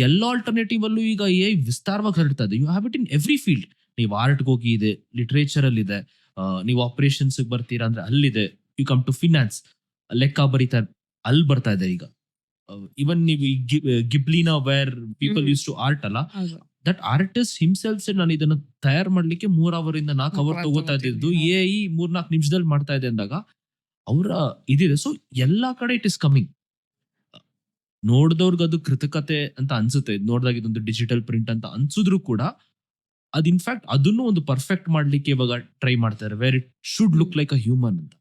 ಎಲ್ಲ ಆಲ್ಟರ್ನೇಟಿವ್ ಅಲ್ಲೂ ಈಗ AI ವಿಸ್ತಾರವಾಗಿ ಹರಡ್ತಾ ಇದೆ. You have it in every field. ನೀವು ಆರ್ಟ್ ಹೋಗಿ ಇದೆ, ಲಿಟರೇಚರ್ ಅಲ್ಲಿ ಇದೆ, ನೀವು ಆಪರೇಷನ್ಸ್ ಬರ್ತೀರಾ ಅಂದ್ರೆ ಅಲ್ಲಿದೆ. ಯು ಕಮ್ ಟು ಫಿನಾನ್ಸ್, ಲೆಕ್ಕ ಬರೀತಾ ಅಲ್ಲಿ ಬರ್ತಾ ಇದೆ ಈಗ. ಇವನ್ ನೀವು ಗಿಬ್ಲಿನ where people use to art ಅಲ್ಲ, ದಟ್ ಆರ್ಟಿಸ್ಟ್ ಹಿಮ್ಸೆಲ್ಫ್ ನಾನು ಇದನ್ನ ತಯಾರು ಮಾಡ್ಲಿಕ್ಕೆ 3 ಅವರಿಂದ 4 ಅವರ್ ತಗೋತಾ ಇದ್ದು AI 3-4 ನಿಮಿಷದಲ್ಲಿ ಮಾಡ್ತಾ ಇದೆ ಅಂದಾಗ ಅವರ ಇದಿದೆ. ಸೊ ಎಲ್ಲಾ ಕಡೆ ಇಟ್ ಇಸ್ ಕಮಿಂಗ್. ನೋಡ್ದವ್ರಿಗೆ ಅದು ಕೃತಕತೆ ಅಂತ ಅನ್ಸುತ್ತೆ, ನೋಡಿದಾಗ ಇದೊಂದು ಡಿಜಿಟಲ್ ಪ್ರಿಂಟ್ ಅಂತ ಅನ್ಸಿದ್ರು ಕೂಡ ಅದ್ ಇನ್ಫ್ಯಾಕ್ಟ್ ಅದನ್ನು ಒಂದು ಪರ್ಫೆಕ್ಟ್ ಮಾಡ್ಲಿಕ್ಕೆ ಇವಾಗ ಟ್ರೈ ಮಾಡ್ತಾರೆ, where it should look like a human ಅಂತ.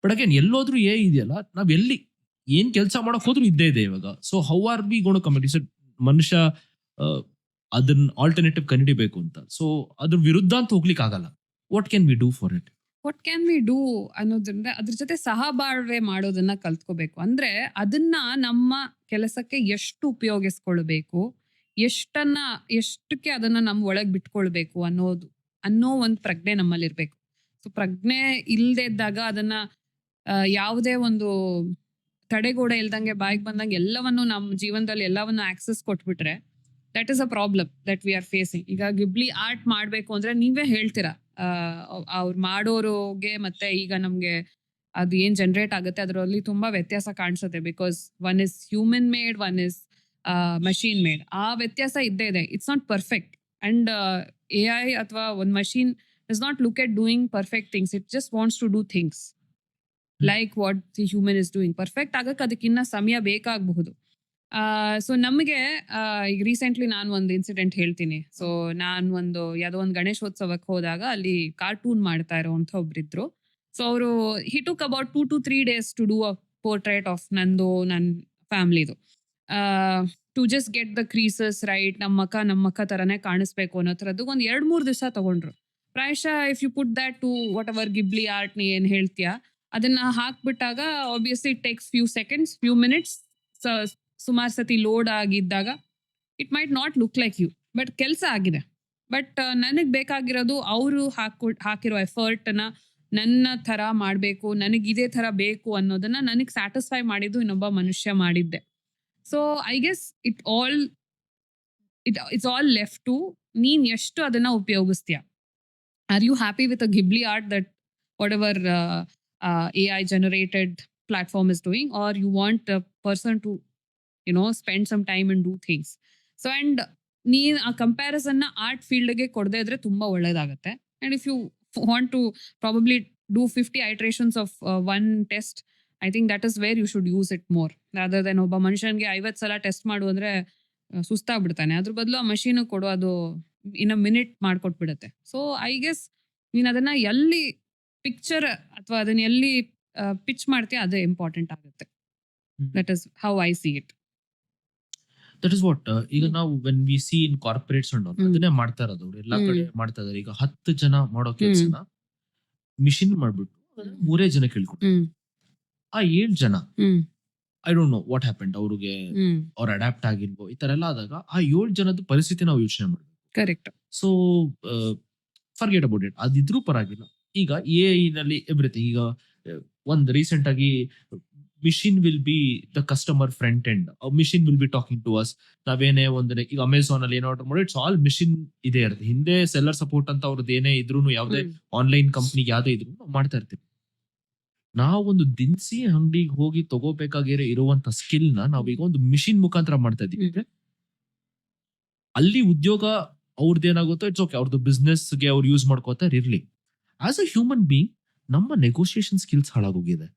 ಬಟ್ ಅಗೇನ್ ಎಲ್ಲೋದ್ರು ಇದೆಯಲ್ಲ, ನಾವ್ ಎಲ್ಲಿ ಏನ್ ಕೆಲಸ ಮಾಡಕ್ ಹೋದ್ರು ಇದ್ದೇ ಇದೆ ಇವಾಗ. So how are we gonna commit ಮನುಷ್ಯ ಅದನ್ನ ಆಲ್ಟರ್ನೇಟಿವ್ ಕಂಡಿಡಿಬೇಕು ಅಂತ. ಸೊ ಅದ್ರ ವಿರುದ್ಧ ಅಂತ ಹೋಗ್ಲಿಕ್ಕೆ ಆಗಲ್ಲ. What can we do for it? What can we do ಅನ್ನೋದ್ರಿಂದ ಅದ್ರ ಜೊತೆ ಸಹಬಾಳ್ವೆ ಮಾಡೋದನ್ನ ಕಲ್ತ್ಕೋಬೇಕು. ಅಂದ್ರೆ ಅದನ್ನ ನಮ್ಮ ಕೆಲಸಕ್ಕೆ ಎಷ್ಟು ಉಪಯೋಗಿಸ್ಕೊಳ್ಬೇಕು, ಎಷ್ಟಕ್ಕೆ ಅದನ್ನ ನಮ್ಮ ಒಳಗ್ ಬಿಟ್ಕೊಳ್ಬೇಕು ಅನ್ನೋ ಒಂದು ಪ್ರಜ್ಞೆ ನಮ್ಮಲ್ಲಿರ್ಬೇಕು. ಸೊ ಪ್ರಜ್ಞೆ ಇಲ್ಲದೆ ಇದ್ದಾಗ ಅದನ್ನ ಯಾವುದೇ ಒಂದು ತಡೆಗೋಡೆ ಇಲ್ದಂಗೆ ಬಾಯಿಗೆ ಬಂದಂಗೆ ಎಲ್ಲವನ್ನು ನಮ್ಮ ಜೀವನದಲ್ಲಿ ಎಲ್ಲವನ್ನು ಆಕ್ಸೆಸ್ ಕೊಟ್ಬಿಟ್ರೆ that is a problem that we are facing. ಈಗ ಗಿಬ್ಲಿ ಆರ್ಟ್ ಮಾಡ್ಬೇಕು ಅಂದ್ರೆ ನೀವೇ ಹೇಳ್ತೀರಾ, ಅವ್ರು ಮಾಡೋರಿಗೆ ಮತ್ತೆ ಈಗ ನಮ್ಗೆ ಅದು ಏನ್ ಜನರೇಟ್ ಆಗುತ್ತೆ ಅದರಲ್ಲಿ ತುಂಬಾ ವ್ಯತ್ಯಾಸ ಕಾಣಿಸುತ್ತೆ. Because one is human made, one is machine made. ಆ ವ್ಯತ್ಯಾಸ ಇದ್ದೇ ಇದೆ. It's not perfect. And AI ಅಥವಾ ಒಂದು machine does not look at doing perfect things. It just wants to do things like what the human is doing. Perfect ಆಗಕ್ಕೆ ಅದಕ್ಕಿನ್ನ ಸಮಯ ಬೇಕಾಗಬಹುದು. ಸೊ ನಮಗೆ ಈಗ ರೀಸೆಂಟ್ಲಿ ನಾನು ಒಂದು ಇನ್ಸಿಡೆಂಟ್ ಹೇಳ್ತೀನಿ. ಸೊ ನಾನು ಯಾವುದೋ ಒಂದು ಗಣೇಶೋತ್ಸವಕ್ಕೆ ಹೋದಾಗ ಅಲ್ಲಿ ಕಾರ್ಟೂನ್ ಮಾಡ್ತಾ ಇರೋವಂಥ ಒಬ್ರಿದ್ರು. ಸೊ ಅವರು he took about 2 to 3 days to do a portrait of ನನ್ನ ಫ್ಯಾಮಿಲಿದು, to just get the creases right, ನಮ್ಮ ಮಕ್ಕ ತರನೇ ಕಾಣಿಸ್ಬೇಕು ಅನ್ನೋ ಥರದ್ದು ಒಂದು 2-3 ದಿವಸ ತಗೊಂಡ್ರು. ಪ್ರಾಯಶಃ if you put that to whatever Ghibli art ನೀ ಏನ್ ಹೇಳ್ತೀಯಾ ಅದನ್ನ ಹಾಕ್ಬಿಟ್ಟಾಗ obviously it takes few seconds, few minutes, ಸುಮಾರು ಸತಿ ಲೋಡ್ ಆಗಿದ್ದಾಗ it might not look like you, but ಕೆಲಸ ಆಗಿದೆ. ಬಟ್ ನನಗೆ ಬೇಕಾಗಿರೋದು ಅವರು ಹಾಕಿರೋ ಎಫರ್ಟ್ನ ನನ್ನ ಥರ ಮಾಡಬೇಕು, ನನಗೆ ಇದೇ ಥರ ಬೇಕು ಅನ್ನೋದನ್ನ ನನಗೆ ಸ್ಯಾಟಿಸ್ಫೈ ಮಾಡಿದ್ದು ಇನ್ನೊಬ್ಬ ಮನುಷ್ಯ ಮಾಡಿದ್ದೆ. So I guess it's all left to ನೀನ್ ಎಷ್ಟು ಅದನ್ನ ಉಪಯೋಗಿಸ್ತೀಯ. Are you happy with a Ghibli art that whatever AI generated platform is doing, or you want a person to spend some time and do things. So and ನೀನ್ ಆ comparison ನ art field ಗೆ ಕೊಡದೇ ಇದ್ರೆ ತುಂಬಾ ಒಳ್ಳೇದಾಗುತ್ತೆ. And if you want to probably do 50 iterations of one test, I think that is where you should use it more rather than ಒಬ್ಬ ಮನುಷ್ಯನ್ಗೆ 50 ಸಲ ಟೆಸ್ಟ್ ಮಾಡು ಅಂದ್ರೆ ಸುಸ್ತಾಗ್ಬಿಡ್ತಾನೆ. ಅದ್ರ ಬದಲು ಆ ಮಷೀನ್ ಕೊಡು, ಅದು ಇನ್ ಅ ಮಿನಿಟ್ ಮಾಡ್ಕೊಟ್ಬಿಡುತ್ತೆ. ಸೊ ಐ ಗೆಸ್ ನೀನ್ ಅದನ್ನ ಎಲ್ಲಿ ಪಿಕ್ಚರ್ ಅಥವಾ ಅದನ್ನ ಎಲ್ಲಿ ಪಿಚ್ ಮಾಡ್ತೀಯ ಅದೇ ಇಂಪಾರ್ಟೆಂಟ್ ಆಗುತ್ತೆ. That is how I C it. That is what ಈಗ ನಾವು when we C in corporates and ಅದನ್ನೇ ಮಾಡ್ತಾ ಇರೋದು. ಅವ್ರು ಎಲ್ಲಾ ಕಡೆ ಮಾಡ್ತಾ ಇದಾರೆ. ಈಗ 10 ಜನ ಮಾಡೋ ಕೆಲಸನ ಮಿಷಿನ್ ಮಾಡ್ಬಿಟ್ಟು 3 ಜನ ಕೇಳ್ಕೊಂಡು ಆ 7 ಜನ I don't know what happened, ಅವ್ರಿಗೆ ಅವ್ರ ಅಡಾಪ್ಟ್ ಆಗಿರ್ಬೋ ಈ ತರ ಎಲ್ಲ ಆದಾಗ ಆ 7 ಜನದ ಪರಿಸ್ಥಿತಿ ನಾವು ಯೋಚನೆ ಮಾಡ್ಬೇಕು. Correct. So forget about it. ಅದಿದ್ರೂ ಪರವಾಗಿಲ್ಲ. ಈಗ ಎಐ ನಲ್ಲಿ ಎವ್ರಿಥಿಂಗ್. ಈಗ ಒಂದ್ ರೀಸೆಂಟ್ ಆಗಿ machine will be the customer front end. Machine will be talking to us. ನಾವೇನೇ ಒಂದೇ ಈಗ ಅಮೆಝಾನ್ ಅಲ್ಲಿ ಏನೋ ಆರ್ಡರ್ ಮಾಡಿ ಇಟ್ಸ್ ಆಲ್ ಮಿಷಿನ್ ಇದೆ ಇರುತ್ತೆ. ಹಿಂದೆ ಸೆಲ್ಲರ್ ಸಪೋರ್ಟ್ ಅಂತ ಅವ್ರದ್ದು ಏನೇ ಇದ್ರು, ಯಾವ್ದೇ ಆನ್ಲೈನ್ ಕಂಪ್ನಿಗೆ ಯಾವ್ದೇ ಇದ್ರು ನಾವು ಮಾಡ್ತಾ ಇರ್ತೀವಿ. ನಾವೊಂದು ದಿನಸಿ ಅಂಗಡಿಗೆ ಹೋಗಿ ತಗೋಬೇಕಾಗಿರೋ ಇರುವಂತ ಸ್ಕಿಲ್ ನ ನಾವೀಗ ಒಂದು ಮಿಷಿನ್ ಮುಖಾಂತರ ಮಾಡ್ತಾ ಇದೀವಿ. ಅಲ್ಲಿ ಉದ್ಯೋಗ ಅವ್ರದ್ದೇನಾಗುತ್ತೋ ಇಟ್ಸ್ ಓಕೆ, ಅವ್ರದ್ದು ಬಿಸ್ನೆಸ್ ಗೆ ಅವ್ರು ಯೂಸ್ ಮಾಡ್ಕೋತಾರೆ ಇರ್ಲಿ. ಆಸ್ ಅ ಹ್ಯೂಮನ್ ಬೀಯಿಂಗ್ ನಮ್ಮ ನೆಗೋಸಿಯೇಷನ್ ಸ್ಕಿಲ್ಸ್ ಹಾಳಾಗೋಗಿದೆ.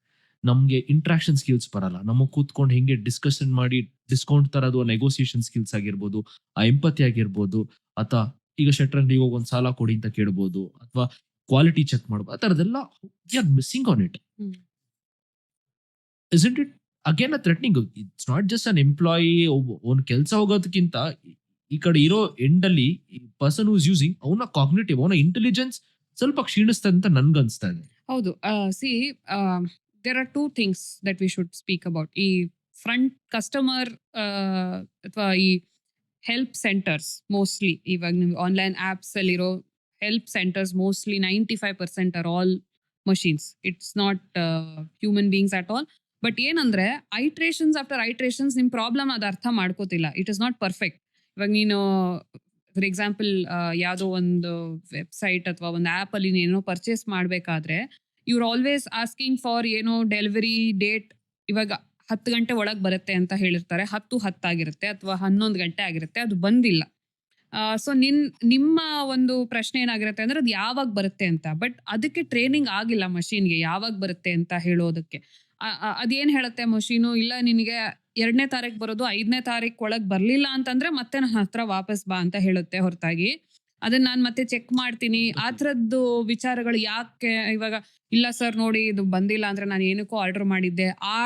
ನಮ್ಗೆ ಇಂಟ್ರಾಕ್ಷನ್ ಸ್ಕಿಲ್ಸ್ ಬರಲ್ಲ. ನಮಗ್ ಕೂತ್ಕೊಂಡು ಹೆಂಗೆ ಡಿಸ್ಕಷನ್ ಮಾಡಿ ಡಿಸ್ಕೌಂಟ್ ತರದು ನೆಗೋಸಿಯೇಷನ್ ಸ್ಕಿಲ್ಸ್ ಆಗಿರ್ಬೋದು, ಆ ಎಂಪತಿ ಆಗಿರ್ಬೋದು, ಅಥವಾ ಈಗ ಶೆಟ್ರ್ ಅಂಗಡಿಗೆ ಹೋಗಿ ಒಂದ್ ಸಾಲ ಕೊಡಿ ಅಂತ ಕೇಳ್ಬೋದು, ಅಥವಾ ಕ್ವಾಲಿಟಿ ಚೆಕ್ ಮಾಡ್ಬೋದು. ಆ ತರದೆಲ್ಲ we are missing on it. Isn't it again a threatening? It's not just an employee. ಒಂದ್ ಕೆಲಸ ಹೋಗೋದಕ್ಕಿಂತ ಈ ಕಡೆ ಇರೋ ಎಂಡ್ ಅಲ್ಲಿ ಪರ್ಸನ್ ಹೂ ಇಸ್ ಯೂಸಿಂಗ್ ಅವನ ಕಾಗ್ನಿಟಿವ್, ಅವನ ಇಂಟೆಲಿಜೆನ್ಸ್ ಸ್ವಲ್ಪ ಕ್ಷೀಣಿಸ್ತಾ ಅಂತ ನನ್ಗನ್ಸ್ತಾ ಇದೆ. ಹೌದು. See there are two things that we should speak about. ಈ ಫ್ರಂಟ್ ಕಸ್ಟಮರ್ ಅಥವಾ ಈ ಹೆಲ್ಪ್ ಸೆಂಟರ್ಸ್ ಮೋಸ್ಟ್ಲಿ ಇವಾಗ ನೀವು ಆನ್ಲೈನ್ ಆಪ್ಸ್ ಅಲ್ಲಿರೋ help centres mostly 95% are all machines. It's not human beings at all. But ಏನಂದ್ರೆ ಐಟ್ರೇಷನ್ಸ್ ಆಫ್ಟರ್ ಐಟ್ರೇಷನ್ಸ್ ನಿಮ್ problem ಅದು ಅರ್ಥ ಮಾಡ್ಕೋತಿಲ್ಲ. It is not perfect. ಇವಾಗ ನೀನು ಫಾರ್ ಎಕ್ಸಾಂಪಲ್ ಯಾವುದೋ ಒಂದು ವೆಬ್ಸೈಟ್ ಅಥವಾ ಒಂದು ಆ್ಯಪ್ ಅಲ್ಲಿ ಏನೋ ಪರ್ಚೇಸ್ ಮಾಡಬೇಕಾದ್ರೆ you're always asking for delivery date. ಇವಾಗ 10 ಗಂಟೆ ಒಳಗೆ ಬರುತ್ತೆ ಅಂತ ಹೇಳಿರ್ತಾರೆ. 10 ಆಗಿರುತ್ತೆ ಅಥವಾ 11 ಗಂಟೆ ಆಗಿರುತ್ತೆ, ಅದು ಬಂದಿಲ್ಲ. ಸೊ ನಿಮ್ಮ ಒಂದು ಪ್ರಶ್ನೆ ಏನಾಗಿರುತ್ತೆ ಅಂದ್ರೆ ಅದು ಯಾವಾಗ ಬರುತ್ತೆ ಅಂತ. ಬಟ್ ಅದಕ್ಕೆ ಟ್ರೈನಿಂಗ್ ಆಗಿಲ್ಲ ಮಷೀನ್ಗೆ ಯಾವಾಗ ಬರುತ್ತೆ ಅಂತ ಹೇಳೋದಕ್ಕೆ. ಅದೇನ್ ಹೇಳುತ್ತೆ ಮಷೀನು, ಇಲ್ಲ ನಿನಗೆ 2ನೇ ತಾರೀಕು ಬರೋದು, 5ನೇ ತಾರೀಕು ಒಳಗೆ ಬರ್ಲಿಲ್ಲ ಅಂತಂದ್ರೆ ಮತ್ತೆ ನನ್ನ ಹತ್ರ ವಾಪಸ್ ಬಾ ಅಂತ ಹೇಳುತ್ತೆ. ಹೊರತಾಗಿ ಅದನ್ನ ನಾನು ಮತ್ತೆ ಚೆಕ್ ಮಾಡ್ತೀನಿ ಆ ಥರದ್ದು ವಿಚಾರಗಳು ಯಾಕೆ ಇವಾಗ ಇಲ್ಲ ಸರ್ ನೋಡಿ ಇದು ಬಂದಿಲ್ಲ ಅಂದ್ರೆ ನಾನು ಏನಕ್ಕೋ ಆರ್ಡರ್ ಮಾಡಿದ್ದೆ, ಆ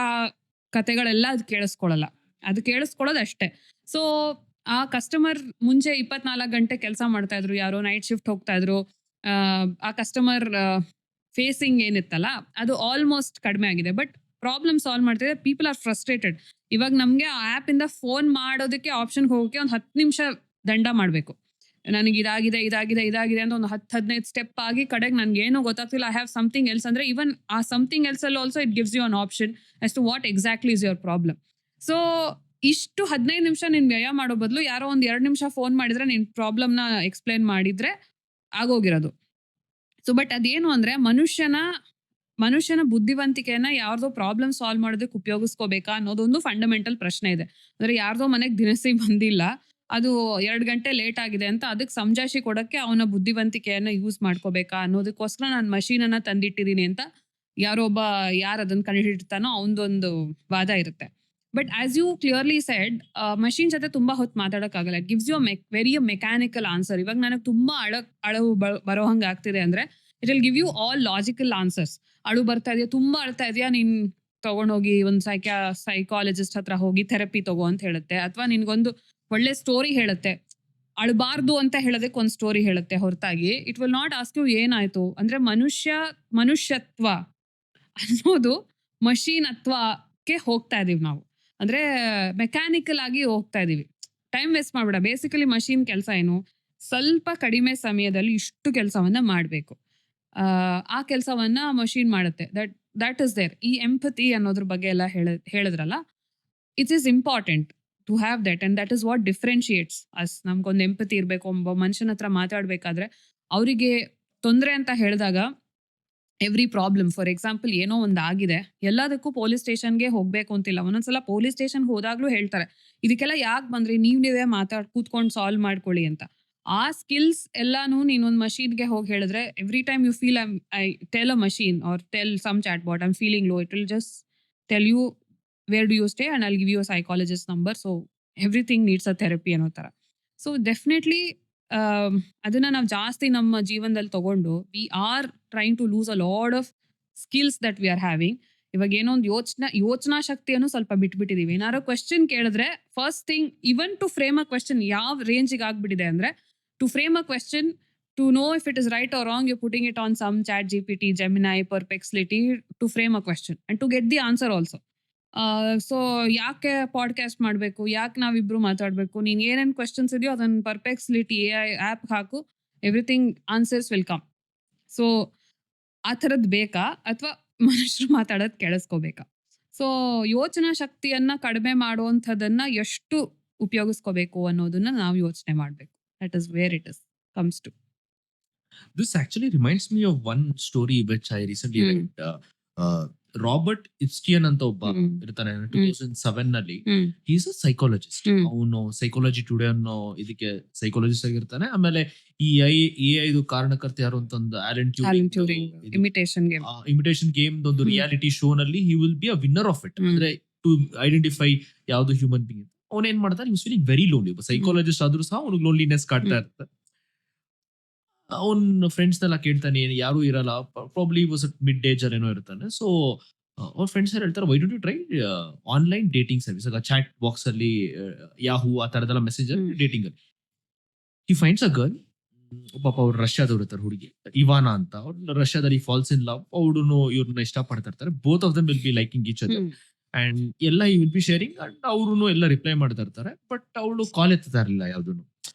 ಕತೆಗಳೆಲ್ಲ ಅದು ಕೇಳಿಸ್ಕೊಳ್ಳಲ್ಲ. ಅದು ಕೇಳಿಸ್ಕೊಳ್ಳೋದು ಅಷ್ಟೇ. ಸೊ ಆ ಕಸ್ಟಮರ್ ಮುಂಚೆ 24 ಗಂಟೆ ಕೆಲಸ ಮಾಡ್ತಾ ಇದ್ರು, ಯಾರೋ ನೈಟ್ ಶಿಫ್ಟ್ ಹೋಗ್ತಾ ಇದ್ರು. ಆ ಕಸ್ಟಮರ್ ಫೇಸಿಂಗ್ ಏನಿತ್ತಲ್ಲ ಅದು ಆಲ್ಮೋಸ್ಟ್ ಕಡಿಮೆ ಆಗಿದೆ. ಬಟ್ ಪ್ರಾಬ್ಲಮ್ ಸಾಲ್ವ್ ಮಾಡ್ತಿದ್ರೆ ಪೀಪಲ್ ಆರ್ ಫ್ರಸ್ಟ್ರೇಟೆಡ್. ಇವಾಗ ನಮ್ಗೆ ಆ ಆ್ಯಪ್ ಇಂದ ಫೋನ್ ಮಾಡೋದಕ್ಕೆ ಆಪ್ಷನ್ಗೆ ಹೋಗೋಕೆ ಒಂದು 10 ನಿಮಿಷ ದಂಡ ಮಾಡಬೇಕು. ನನಗೆ ಇದಾಗಿದೆ ಅಂತ ಒಂದು 10-15 ಸ್ಟೆಪ್ ಆಗಿ ಕಡೆಗೆ ನನ್ಗೆ ಏನೋ ಗೊತ್ತಾಗ್ತಿಲ್ಲ, ಐ ಹ್ಯಾವ್ ಸಮಥಿಂಗ್ ಎಲ್ಸ್ ಅಂದ್ರೆ ಇವನ್ ಆ ಸಮಥಿಂಗ್ ಎಲ್ಸ್ ಅಲ್ಲಿ also it gives you an option as to what exactly is your problem. So ಇಷ್ಟು 15 ನಿಮಿಷ ನೀನ್ ವ್ಯಯ ಮಾಡೋ ಬದಲು ಯಾರೋ ಒಂದ್ 2 ನಿಮಿಷ ಫೋನ್ ಮಾಡಿದ್ರೆ ನಿನ್ ಪ್ರಾಬ್ಲಮ್ನ ಎಕ್ಸ್ಪ್ಲೈನ್ ಮಾಡಿದ್ರೆ ಆಗೋಗಿರೋದು. ಸೊ ಬಟ್ ಅದೇನು ಅಂದ್ರೆ ಮನುಷ್ಯನ ಬುದ್ಧಿವಂತಿಕೆಯನ್ನ ಯಾರ್ದೋ ಪ್ರಾಬ್ಲಮ್ ಸಾಲ್ವ್ ಮಾಡೋದಕ್ಕೆ ಉಪಯೋಗಿಸ್ಕೋಬೇಕಾ ಅನ್ನೋದೊಂದು ಫಂಡಮೆಂಟಲ್ ಪ್ರಶ್ನೆ ಇದೆ. ಅಂದ್ರೆ ಯಾರ್ದೋ ಮನೆಗೆ ದಿನಸಿ ಬಂದಿಲ್ಲ, ಅದು 2 ಗಂಟೆ ಲೇಟ್ ಆಗಿದೆ ಅಂತ ಅದಕ್ಕೆ ಸಮಜಾಯಿಷಿ ಕೊಡಕ್ಕೆ ಅವನ ಬುದ್ಧಿವಂತಿಕೆಯನ್ನ ಯೂಸ್ ಮಾಡ್ಕೋಬೇಕಾ ಅನ್ನೋದಕ್ಕೋಸ್ಕರ ನಾನು ಮಷೀನ್ ಅನ್ನ ತಂದಿಟ್ಟಿದ್ದೀನಿ ಅಂತ ಯಾರು ಅದನ್ನ ಕಂಡುಹಿಡಿತಾನೋ ಅವನದೊಂದು ವಾದ ಇರುತ್ತೆ. But as you clearly said, machine ಜೊತೆ ತುಂಬಾ ಹೊತ್ತು ಮಾತಾಡೋಕ್ಕಾಗಲ್ಲ. It gives you very mechanical answer. ಇವಾಗ ನನಗೆ ತುಂಬಾ ಅಳವು ಬರೋ ಹಂಗ ಆಗ್ತಿದೆ ಅಂದ್ರೆ it will give you all logical answers. ಅಳು ಬರ್ತಾ ಇದೆಯಾ, ತುಂಬಾ ಅಳ್ತಾ ಇದೆಯಾ, ನೀನ್ ತಗೊಂಡೋಗಿ ಒಂದು ಸೈಕಾಲಜಿಸ್ಟ್ ಹತ್ರ ಹೋಗಿ ಥೆರಪಿ ತಗೋ ಅಂತ ಹೇಳುತ್ತೆ. ಅಥವಾ ನಿನ್ಗೊಂದು ಒಳ್ಳೆ ಸ್ಟೋರಿ ಹೇಳುತ್ತೆ. ಅಳಬಾರ್ದು ಅಂತ ಹೇಳೋದಕ್ಕೆ ಒಂದು ಸ್ಟೋರಿ ಹೇಳುತ್ತೆ. ಹೊರತಾಗಿ it will not ask you ಏನಾಯ್ತು ಅಂದ್ರೆ ಮನುಷ್ಯತ್ವ ಅನ್ನೋದು ಮಷೀನತ್ವಕ್ಕೆ ಹೋಗ್ತಾ ಇದೀವಿ ನಾವು. ಅಂದ್ರೆ ಮೆಕ್ಯಾನಿಕಲ್ ಆಗಿ ಹೋಗ್ತಾ ಇದೀವಿ. ಟೈಮ್ ವೇಸ್ಟ್ ಮಾಡ್ಬೇಡ. ಬೇಸಿಕಲಿ ಮಷೀನ್ ಕೆಲಸ ಏನು, ಸ್ವಲ್ಪ ಕಡಿಮೆ ಸಮಯದಲ್ಲಿ ಇಷ್ಟು ಕೆಲಸವನ್ನ ಮಾಡಬೇಕು. ಆ ಕೆಲಸವನ್ನ ಮಷೀನ್ ಮಾಡುತ್ತೆ. That is there. ಈ ಎಂಪತಿ ಅನ್ನೋದ್ರ ಬಗ್ಗೆ ಎಲ್ಲ ಹೇಳಿದ್ರಲ್ಲ, it is important to have that and that is what differentiates us. ನಮ್ಗೊಂದು ಎಂಪತಿ ಇರಬೇಕು. ಒಬ್ಬ ಮನುಷ್ಯನ ಹತ್ರ ಮಾತಾಡ್ಬೇಕಾದ್ರೆ ಅವರಿಗೆ ತೊಂದರೆ ಅಂತ ಹೇಳಿದಾಗ ಎವ್ರಿ ಪ್ರಾಬ್ಲಮ್. ಫಾರ್ ಎಕ್ಸಾಂಪಲ್ ಏನೋ ಒಂದು ಆಗಿದೆ, ಎಲ್ಲದಕ್ಕೂ ಪೊಲೀಸ್ ಸ್ಟೇಷನ್ಗೆ ಹೋಗ್ಬೇಕು ಅಂತಿಲ್ಲ. ಒಂದೊಂದ್ಸಲ ಪೊಲೀಸ್ ಸ್ಟೇಷನ್ ಹೋದಾಗ್ಲೂ ಹೇಳ್ತಾರೆ, ಇದಕ್ಕೆಲ್ಲ ಯಾಕೆ ಬಂದ್ರಿ, ನೀವೇ ಕೂತ್ಕೊಂಡು ಸಾಲ್ವ್ ಮಾಡ್ಕೊಳ್ಳಿ ಅಂತ. ಆ ಸ್ಕಿಲ್ಸ್ ಎಲ್ಲಾನು ನೀನೊಂದು ಮಷೀನ್ಗೆ ಹೋಗಿ ಹೇಳಿದ್ರೆ, every time you feel I tell a machine or tell some chat bot I'm feeling low, it will just tell you where do you stay and I'll give you a psychologist number. So everything needs a therapy ಅನ್ನೋ ಥರ. So definitely ಅದನ್ನ ನಾವು ಜಾಸ್ತಿ ನಮ್ಮ ಜೀವನದಲ್ಲಿ ತಗೊಂಡು we are trying to lose a lot of skills that we are having. ಇವಾಗ ಏನೋ ಒಂದು ಯೋಚನಾ ಶಕ್ತಿಯನ್ನು ಸ್ವಲ್ಪ ಬಿಟ್ಬಿಟ್ಟಿದೀವಿ. ಏನಾದ್ರು ಕ್ವೆಶ್ಚನ್ ಕೇಳಿದ್ರೆ first thing, even to frame a question ಯಾವ ರೇಂಜಿಗೆ ಆಗ್ಬಿಟ್ಟಿದೆ ಅಂದ್ರೆ, to frame a question, to know if it is right or wrong, you putting it on some chat GPT, Gemini, Perplexity to frame a question and to get the answer also. So ಯಾಕೆ podcast ಮಾಡಬೇಕು, ಯಾಕೆ ನಾವಿಬ್ರು ಮಾತಾಡಬೇಕು, ನೀನು ಏನೇನು questions ಇದೆಯೋ ಅದನ್ನು Perplexity AI app ಹಾಕು, everything answers will come. So ಆ ಥರದ್ದು ಬೇಕಾ ಅಥವಾ ಮನುಷ್ಯರು ಮಾತಾಡೋದು ಕೇಳಿಸ್ಕೋಬೇಕಾ? ಸೊ ಯೋಚನಾ ಶಕ್ತಿಯನ್ನ ಕಡಿಮೆ ಮಾಡುವಂಥದ್ದನ್ನ ಎಷ್ಟು ಉಪಯೋಗಿಸ್ಕೋಬೇಕು ಅನ್ನೋದನ್ನ ನಾವು ಯೋಚನೆ ಮಾಡಬೇಕು. That is where it is comes to. This actually reminds me of one story which I recently Hmm. read. Robert Epstein ಅಂತ ಒಬ್ಬ Hmm. ಇರ್ತಾನೆ. 2007 ನಲ್ಲಿ ಹ್ಮ್ ಈಸ್ ಅ ಸೈಕಾಲಜಿಸ್ಟ್. ಹ್ಮ್ ಅವನು ಸೈಕಾಲಜಿ ಟುಡೇ ಅನ್ನೋ ಇದಕ್ಕೆ ಸೈಕಾಲಜಿಸ್ಟ್ ಆಗಿರ್ತಾನೆ. ಆಮೇಲೆ ಈ AI ಕಾರಣಕರ್ತ ಯಾರು ಅಂತಂದು Alan Turing imitation game. Imitation game ಒಂದು ಹ್ಮ್. ರಿಯಾಲಿಟಿ ಶೋ ನಲ್ಲಿ he will be a winner of it. Hmm. ಅಂದ್ರೆ ಟು ಐಡೆಂಟಿಫೈ ಯಾವ್ದು ಹ್ಯೂಮನ್ ಬೀಯಿಂಗ್. ಅವನ್ ಏನ್ ಮಾಡ್ತಾನೆ, ಇಸ್ ಫೀಲಿಂಗ್ ವೆರಿ ಲೋನ್ಲಿ. ಒಬ್ಬ ಸೈಕಾಲಜಿಸ್ಟ್ ಆದ್ರೂ ಸಹ ಅವ್ನಿಗೆ ಲೋನ್ಲಿನೆಸ್ ಕಾಡ್ತಾ ಇರುತ್ತೆ. ಅವನ್ ಫ್ರೆಂಡ್ಸ್ ನೆಲ್ಲ ಕೇಳ್ತಾನೆ, ಯಾರು ಇರಲ್ಲ, probably was at mid age ಅಲ್ಲಿ ಏನೋ ಇರ್ತಾನೆ. ಸೊ ಅವ್ರ ಫ್ರೆಂಡ್ಸ್ ಹೇಳ್ತಾರೆ, why don't you try online dating service. Chat box ಅಲ್ಲಿ ಯಾಹೂ ಆ ತರದೆಲ್ಲ ಮೆಸೇಜ್ ಅಲ್ಲಿ ಡೇಟಿಂಗ್ ಅಲ್ಲಿ ಹಿ ಫೈಂಡ್ಸ್ ಅ ಗರ್ಲ್. ಪಾಪ ಅವ್ರು ರಷ್ಯಾದವ್ರು ಇರ್ತಾರೆ, ಹುಡುಗಿ ಇವಾನಾ ಅಂತ. ಅವ್ರು ರಷ್ಯಾದಲ್ಲಿ ಫಾಲ್ಸ್ ಇನ್ ಲವ್. ಅವ್ರು ಇವ್ರನ್ನ ಇಷ್ಟಪಡ್ತಾ ಇರ್ತಾರೆ. Both of them will be liking each other hmm. And ಎಲ್ಲ ಈ ವಿಲ್ ಬಿ ಶೇರಿಂಗ್. ಅಂಡ್ ಅವ್ರು ಎಲ್ಲ ರಿಪ್ಲೈ ಮಾಡ್ತಾ ಇರ್ತಾರೆ. ಬಟ್ ಅವಳು ಕಾಲ್ ಎತ್ತಾ ಇರಲಿಲ್ಲ, ಯಾವ್ದನ್ನು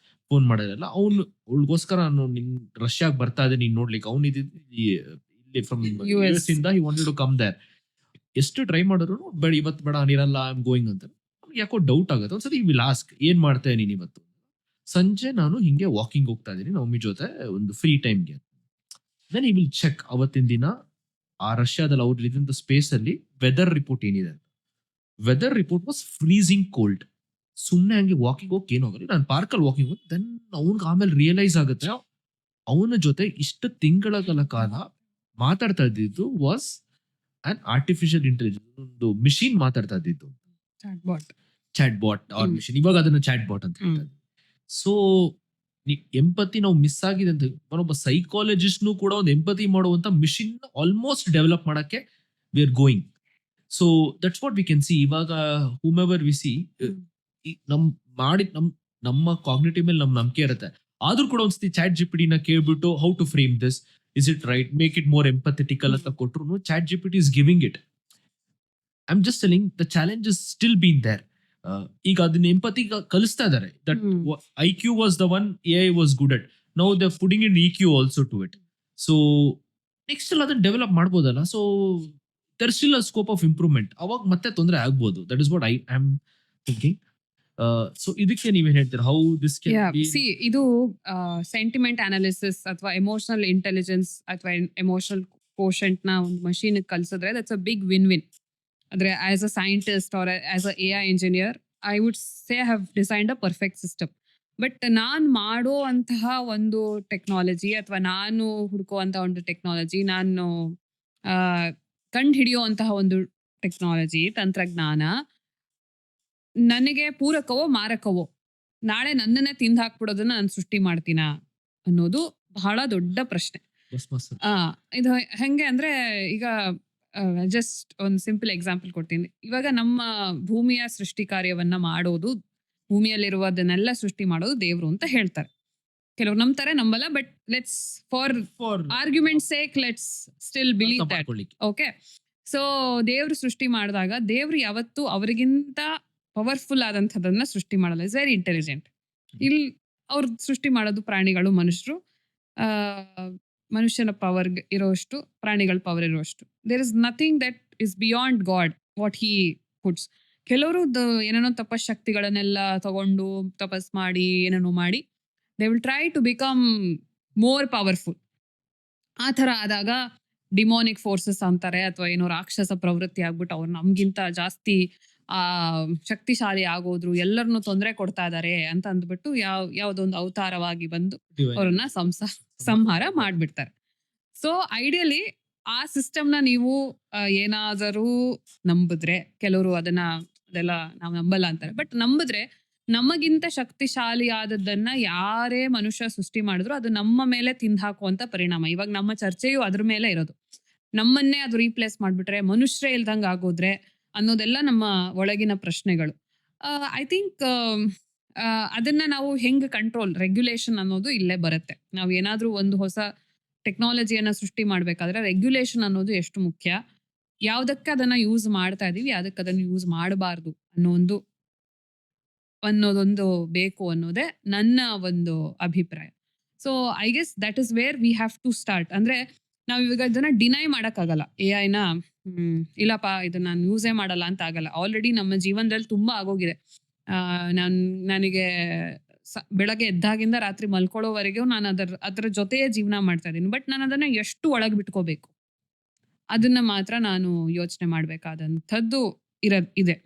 ಫೋನ್ ಮಾಡೋದಿಲ್ಲ. ಅವಳಿಗೋಸ್ಕರ ನಾನು ನಿನ್ ರಷ್ಯಾಗ್ ಬರ್ತಾ ಇದ್ದೆ ನೀನ್ ನೋಡ್ಲಿಕ್ಕೆ. ಅವ್ನು ಇಲ್ಲಿ ಫ್ರಮ್ US. US ಇಂದ he wanted to come there. ಎಷ್ಟು ಟ್ರೈ ಮಾಡಿದ್ರು ಬೇಡ, ಇವತ್ತು ಬೇಡ, ನೀರಲ್ಲ, ಐ ಆಮ್ ಗೋಯಿಂಗ್ ಅಂತ. ಅವ್ನಿಗೆ ಯಾಕೋ ಡೌಟ್ ಆಗುತ್ತೆ. ಒಂದ್ಸತಿ ವಿಲ್ ಆಸ್ಕ್, ಏನ್ ಮಾಡ್ತೇನೆ ನೀನ್ ಇವತ್ತು? ಸಂಜೆ ನಾನು ಹಿಂಗೆ ವಾಕಿಂಗ್ ಹೋಗ್ತಾ ಇದ್ದೀನಿ ನಮ್ಮಿ ಜೊತೆ ಒಂದು ಫ್ರೀ ಟೈಮ್ಗೆ. ದೆನ್ ಈ ವಿಲ್ ಚೆಕ್ ಅವತ್ತಿನ ದಿನ ಆ ರಷ್ಯಾದಲ್ಲಿ ಅವ್ರು ಇದ್ದಂತ ಸ್ಪೇಸ್ ಅಲ್ಲಿ ವೆದರ್ ರಿಪೋರ್ಟ್ ಏನಿದೆ ಅಂತ. Weather report was freezing cold. ಸುಮ್ನೆ ಹಂಗೆ ವಾಕಿಂಗ್ ಹೋಗಿ ಏನೋಗಲಿ, ನಾನು ಪಾರ್ಕಲ್ಲಿ ವಾಕಿಂಗ್ ಹೋಗಿ. ದೆನ್ ಅವ್ನಿಗೆ ಆಮೇಲೆ ರಿಯಲೈಸ್ ಆಗುತ್ತೆ, ಅವನ ಜೊತೆ ಇಷ್ಟು ತಿಂಗಳ ಕಾಲ ಮಾತಾಡ್ತಾ ಇದ್ದಿದ್ದು ವಾಸ್ ಆನ್ ಆರ್ಟಿಫಿಷಿಯಲ್ ಇಂಟೆಲಿಜೆನ್ಸ್, ಒಂದು ಮಿಷಿನ್ ಮಾತಾಡ್ತಾ ಇದ್ದಿದ್ದು. Chatbot. ಚಾಟ್ ಬಾಟ್ ಆರ್ ಹ್ಮ್. ಮಿಷಿನ್, ಇವಾಗ ಅದನ್ನ ಚಾಟ್ ಬಾಟ್ ಅಂತ ಹೇಳ್ತಾರೆ. ಸೊ ಎಂಪತಿ ನಾವು ಮಿಸ್ ಆಗಿದೆ ಅಂತ ಒಬ್ಬ ಸೈಕಾಲಜಿಸ್ಟ್ ಕೂಡ ಒಂದು ಎಂಪತಿ ಮಾಡುವಂತ ಮಿಷಿನ್ ಆಲ್ಮೋಸ್ಟ್ ಡೆವಲಪ್ ಮಾಡಕ್ಕೆ we are going. So that's what we can C. ಇವಾಗ ಹೂಮೆವರ್ ವಿ ಸಿ, ನಮ್ಮ ಕಾಗ್ನಿಟಿವ್ ಮೇಲೆ ನಮ್ ನಂಬಿಕೆ ಇರುತ್ತೆ. ಆದ್ರೂ ಕೂಡ ಒಂದ್ಸತಿ ಚಾಟ್ GPT ನ ಕೇಳ್ಬಿಟ್ಟು how to frame this, is it right, make it more empathetical ಅಂತ ಕೊಟ್ರು chat GPT is giving it. I am just telling the challenge is still been there. ಈಗ ಅದನ್ನ ಎಂಪತಿ ಕಲಿಸ್ತಾ ಇದಾರೆ. That IQ was the one AI was good at. Now they are putting in EQ also to it. So next ಎಲ್ಲ ಅದನ್ನ develop ಮಾಡ್ಬೋದಲ್ಲ. So there still a scope of improvement. ಅವಾಗ ಮತ್ತೆ ತೊಂದರೆ ಆಗ್ಬೋದು. That is what I am thinking. So ಇದಕ್ಕೆ ನೀವೇನ್ ಹೇಳ್ತೀರಾ? How this can be? See, ಇದು ಸೆಂಟಿಮೆಂಟ್ ಅನಾಲಿಸಿಸ್ ಅಥವಾ ಎಮೋಷನಲ್ ಇಂಟೆಲಿಜೆನ್ಸ್ ಅಥವಾ ಎಮೋಷನಲ್ ಕೋಶೆಂಟ್ ನ ಒಂದು ಮಷೀನ್ ಕಲ್ಸಿದ್ರೆ that's a big win win. ಅಂದ್ರೆ as a scientist or as a AI engineer, I would say I have designed a perfect system. But ನಾನು ಮಾಡೋ ಅಂತಹ ಒಂದು ಟೆಕ್ನಾಲಜಿ ಅಥವಾ ನಾನು ಹುಡುಕುವಂತಹ ಒಂದು ಟೆಕ್ನಾಲಜಿ, ನಾನು ಕಂಡು ಹಿಡಿಯುವಂತಹ ಒಂದು ಟೆಕ್ನಾಲಜಿ, ತಂತ್ರಜ್ಞಾನ ನನಗೆ ಪೂರಕವೋ ಮಾರಕವೋ, ನಾಳೆ ನನ್ನನ್ನೇ ತಿಂದು ಹಾಕ್ಬಿಡೋದನ್ನ ನಾನು ಸೃಷ್ಟಿ ಮಾಡ್ತೀನಾ ಅನ್ನೋದು ಬಹಳ ದೊಡ್ಡ ಪ್ರಶ್ನೆ. ಇದು ಹೆಂಗೆ ಅಂದ್ರೆ, ಈಗ ಜಸ್ಟ್ ಒಂದು ಸಿಂಪಲ್ ಎಕ್ಸಾಂಪಲ್ ಕೊಡ್ತೀನಿ. ಇವಾಗ ನಮ್ಮ ಭೂಮಿಯ ಸೃಷ್ಟಿ ಕಾರ್ಯವನ್ನ ಮಾಡೋದು, ಭೂಮಿಯಲ್ಲಿರುವುದನ್ನೆಲ್ಲ ಸೃಷ್ಟಿ ಮಾಡೋದು ದೇವ್ರು ಅಂತ ಹೇಳ್ತಾರೆ. ಕೆಲವ್ರು ನಂಬ್ತಾರೆ, ನಂಬಲ್ಲ. But let's for argument sake let's still believe that. Okay, so ದೇವ್ರು ಸೃಷ್ಟಿ ಮಾಡಿದಾಗ ದೇವ್ರು ಯಾವತ್ತು ಅವರಿಗಿಂತ ಪವರ್ಫುಲ್ ಆದಂಥದನ್ನ ಸೃಷ್ಟಿ ಮಾಡಲ್ಲ. Is very intelligent. ಇಲ್ಲಿ ಅವ್ರು ಸೃಷ್ಟಿ ಮಾಡೋದು ಪ್ರಾಣಿಗಳು, ಮನುಷ್ಯರು. ಮನುಷ್ಯನ ಪವರ್ ಇರೋಷ್ಟು ಪ್ರಾಣಿಗಳ ಪವರ್ ಇರೋಷ್ಟು. There is nothing that is beyond God what he puts. ಕೆಲವರು ಏನೇನೋ ತಪಶಕ್ತಿಗಳನ್ನೆಲ್ಲ ತಗೊಂಡು ತಪಸ್ ಮಾಡಿ ಏನೇನೋ ಮಾಡಿ they will try to become more powerful. ಆ ಥರ ಆದಾಗ ಡಿಮೋನಿಕ್ ಫೋರ್ಸಸ್ ಅಂತಾರೆ ಅಥವಾ ಏನೋ ರಾಕ್ಷಸ ಪ್ರವೃತ್ತಿ ಆಗ್ಬಿಟ್ಟು ಅವ್ರು ನಮ್ಗಿಂತ ಜಾಸ್ತಿ ಆ ಶಕ್ತಿಶಾಲಿ ಆಗೋದ್ರು, ಎಲ್ಲರನ್ನು ತೊಂದರೆ ಕೊಡ್ತಾ ಇದಾರೆ ಅಂತ ಅಂದ್ಬಿಟ್ಟು ಯಾವ್ದೊಂದು ಅವತಾರವಾಗಿ ಬಂದು ಅವ್ರನ್ನ ಸಂಹಾರ ಮಾಡ್ಬಿಡ್ತಾರೆ. ಸೊ ಐಡಿಯಲಿ ಆ ಸಿಸ್ಟಮ್ನ ನೀವು ಏನಾದರೂ ನಂಬಿದ್ರೆ, ಕೆಲವರು ಅದೆಲ್ಲ ನಾವು ನಂಬಲ್ಲ ಅಂತಾರೆ, ಬಟ್ ನಂಬಿದ್ರೆ ನಮಗಿಂತ ಶಕ್ತಿಶಾಲಿ ಆದದ್ದನ್ನ ಯಾರೇ ಮನುಷ್ಯ ಸೃಷ್ಟಿ ಮಾಡಿದ್ರು ಅದು ನಮ್ಮ ಮೇಲೆ ತಿಂದು ಹಾಕುವಂತ ಪರಿಣಾಮ. ಇವಾಗ ನಮ್ಮ ಚರ್ಚೆಯು ಅದ್ರ ಮೇಲೆ ಇರೋದು. ನಮ್ಮನ್ನೇ ಅದು ರೀಪ್ಲೇಸ್ ಮಾಡ್ಬಿಟ್ರೆ, ಮನುಷ್ಯರೇ ಇಲ್ದಂಗೆ ಆಗೋದ್ರೆ ಅನ್ನೋದೆಲ್ಲ ನಮ್ಮ ಒಳಗಿನ ಪ್ರಶ್ನೆಗಳು. ಐ ಥಿಂಕ್ ಅದನ್ನ ನಾವು ಹೆಂಗ್ ಕಂಟ್ರೋಲ್, ರೆಗ್ಯುಲೇಷನ್ ಅನ್ನೋದು ಇಲ್ಲೇ ಬರುತ್ತೆ. ನಾವು ಏನಾದ್ರೂ ಒಂದು ಹೊಸ ಟೆಕ್ನಾಲಜಿಯನ್ನ ಸೃಷ್ಟಿ ಮಾಡ್ಬೇಕಾದ್ರೆ ರೆಗ್ಯುಲೇಷನ್ ಅನ್ನೋದು ಎಷ್ಟು ಮುಖ್ಯ, ಯಾವ್ದಕ್ಕೆ ಅದನ್ನ ಯೂಸ್ ಮಾಡ್ತಾ ಇದೀವಿ, ಯಾವ್ದಕ್ಕೆ ಅದನ್ನ ಯೂಸ್ ಮಾಡಬಾರ್ದು ಅನ್ನೋದೊಂದು ಬೇಕು ಅನ್ನೋದೇ ನನ್ನ ಒಂದು ಅಭಿಪ್ರಾಯ. So I guess that is where we have to start. ಅಂದ್ರೆ ನಾವ್ ಇವಾಗ ಇದನ್ನ ಡಿನೈ ಮಾಡಕ್ಕಾಗಲ್ಲ. AI ನ ಇಲ್ಲಪ್ಪ ಇದನ್ನ ನಾನು ಯೂಸೇ ಮಾಡಲ್ಲ ಅಂತ ಆಗಲ್ಲ. ಆಲ್ರೆಡಿ ನಮ್ಮ ಜೀವನದಲ್ಲಿ ತುಂಬಾ ಆಗೋಗಿದೆ. ನನಗೆ ಬೆಳಗ್ಗೆ ಎದ್ದಾಗಿಂದ ರಾತ್ರಿ ಮಲ್ಕೊಳ್ಳೋವರೆಗೂ ನಾನು ಅದರ ಜೊತೆಯೇ ಜೀವನ ಮಾಡ್ತಾ ಇದ್ದೀನಿ. ಬಟ್ ನಾನು ಅದನ್ನ ಎಷ್ಟು ಒಳಗ್ ಬಿಟ್ಕೋಬೇಕು ಅದನ್ನ ಮಾತ್ರ ನಾನು ಯೋಚನೆ ಮಾಡ್ಬೇಕಾದಂಥದ್ದು ಇದೆ.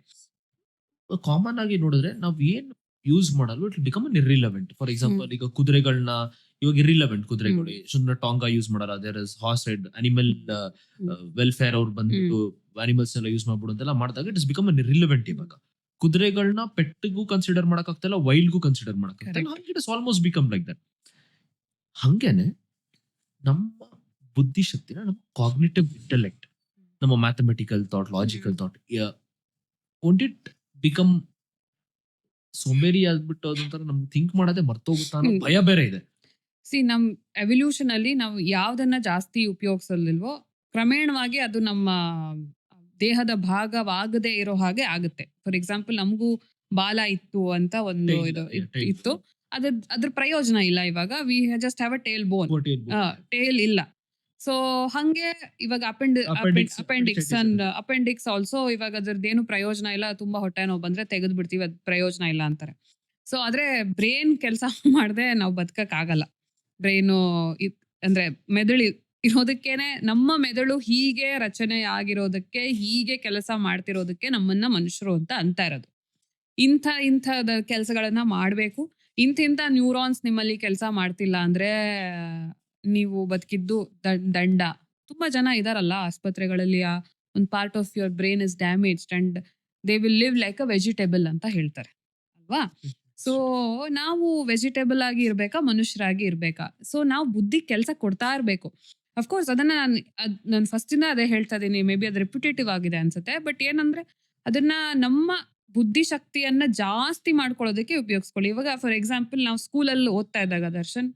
ಕಾಮನ್ ಆಗಿ ನೋಡಿದ್ರೆ ನಾವ್ ಏನ್ ಯೂಸ್ ಮಾಡಲು it become an irrelevant. For example ಈಗ ಕುದುರೆಗಳನ್ನ ಇವಾಗ ಇರ್ರಿಲೆವೆಂಟ್ ಕುದುರೆಗಳು, ಸುಮ್ಮನೆ ಟಾಂಗಾ ಯೂಸ್ ಮಾಡಲ್ಲ. There is horse ride, animal welfare ಅವ್ರು ಬಂದ್ಬಿಟ್ಟು ಅನಿಮಲ್ಸ್ ಎಲ್ಲ ಯೂಸ್ ಮಾಡ್ಬಿಡು ಅಂತೆಲ್ಲ ಮಾಡಿದಾಗ it is become an irrelevant. ಇವಾಗ ಕುದುರೆಗಳನ್ನ ಪೆಟ್ಗೂ ಕನ್ಸಿಡರ್ ಮಾಡಕ್ ಆಗ್ತಿಲ್ಲ, ವೈಲ್ಡ್ಗೂ ಕನ್ಸಿಡರ್ ಮಾಡಕ್ ಆಗ್ತಿಲ್ಲ. It is almost become like that. ಹಂಗೇನೆ ನಮ್ಮ ಬುದ್ಧಿಶಕ್ತಿನ, ನಮ್ಮ ಕಾಗ್ನಿಟಿವ್ ಇಂಟೆಲೆಕ್ಟ್, ನಮ್ಮ mathematical thought, logical thought, won't it become ಸೋಂಬೇರಿ ಆಗ್ಬಿಟ್ಟು ಅದೊಂಥರ ನಮ್ಗೆ ಥಿಂಕ್ ಮಾಡೋದೇ ಮರ್ತೋಗುತ್ತಾ ಅನ್ನೋ ಭಯ ಬೇರೆ ಇದೆ. ನಮ್ ಎವಲ್ಯೂಷನ್ ಅಲ್ಲಿ ನಾವು ಯಾವ್ದನ್ನ ಜಾಸ್ತಿ ಉಪಯೋಗಿಸಲಿಲ್ವೋ ಕ್ರಮೇಣವಾಗಿ ಅದು ನಮ್ಮ ದೇಹದ ಭಾಗವಾಗದೆ ಇರೋ ಹಾಗೆ ಆಗುತ್ತೆ. ಫಾರ್ ಎಕ್ಸಾಂಪಲ್ ನಮಗೂ ಬಾಲ ಇತ್ತು ಅಂತ ಒಂದು ಇದು ಇತ್ತು, ಅದ್ರ ಪ್ರಯೋಜನ ಇಲ್ಲ. ಇವಾಗ we just have a tail bone, tail ಇಲ್ಲ. ಸೊ ಹಂಗೆ ಇವಾಗ ಅಪೆಂಡಿಕ್ಸ್ ಆಲ್ಸೋ ಇವಾಗ ಅದ್ರದ್ದೇನು ಪ್ರಯೋಜನ ಇಲ್ಲ. ತುಂಬಾ ಹೊಟ್ಟೆ ನೋವು ಬಂದ್ರೆ ತೆಗೆದು ಬಿಡ್ತೀವಿ, ಅದ್ ಪ್ರಯೋಜನ ಇಲ್ಲ ಅಂತಾರೆ. ಸೊ ಆದ್ರೆ ಬ್ರೇನ್ ಕೆಲಸ ಮಾಡದೆ ನಾವು ಬದುಕಕ್ ಆಗಲ್ಲ. ಬ್ರೈನು ಅಂದ್ರೆ ಮೆದುಳು ಇರೋದಕ್ಕೇನೆ, ನಮ್ಮ ಮೆದುಳು ಹೀಗೆ ರಚನೆ ಆಗಿರೋದಕ್ಕೆ, ಹೀಗೆ ಕೆಲಸ ಮಾಡ್ತಿರೋದಕ್ಕೆ ನಮ್ಮನ್ನ ಮನುಷ್ಯರು ಅಂತ ಇರೋದು. ಇಂಥದ ಕೆಲಸಗಳನ್ನ ಮಾಡ್ಬೇಕು. ಇಂಥ ನ್ಯೂರಾನ್ಸ್ ನಿಮ್ಮಲ್ಲಿ ಕೆಲಸ ಮಾಡ್ತಿಲ್ಲ ಅಂದ್ರೆ ನೀವು ಬದುಕಿದ್ದು ದಂಡ. ತುಂಬಾ ಜನ ಇದಾರಲ್ಲ ಆಸ್ಪತ್ರೆಗಳಲ್ಲಿ, ಒಂದು part of your brain is damaged and they will live like a vegetable ಅಂತ ಹೇಳ್ತಾರೆ ಅಲ್ವಾ. ಸೊ ನಾವು ವೆಜಿಟೇಬಲ್ ಆಗಿ ಇರ್ಬೇಕಾ, ಮನುಷ್ಯರಾಗಿ ಇರ್ಬೇಕಾ? ಸೊ ನಾವು ಬುದ್ಧಿ ಕೆಲಸ ಕೊಡ್ತಾ ಇರ್ಬೇಕು. ಅಫ್ಕೋರ್ಸ್ ಅದನ್ನ ನಾನು ಫಸ್ಟ್ ಇಂದ ಅದೇ ಹೇಳ್ತಾ ಇದೀನಿ. ಮೇ ಬಿ ಅದು ರಿಪಿಟೇಟಿವ್ ಆಗಿದೆ ಅನ್ಸುತ್ತೆ. ಬಟ್ ಏನಂದ್ರೆ ಅದನ್ನ ನಮ್ಮ ಬುದ್ಧಿಶಕ್ತಿಯನ್ನ ಜಾಸ್ತಿ ಮಾಡ್ಕೊಳ್ಳೋದಕ್ಕೆ ಉಪಯೋಗಿಸ್ಕೊಳ್ಳಿ. ಇವಾಗ ಫಾರ್ ಎಕ್ಸಾಂಪಲ್ ನಾವು ಸ್ಕೂಲಲ್ಲಿ ಓದ್ತಾ ಇದ್ದಾಗ ದರ್ಶನ್,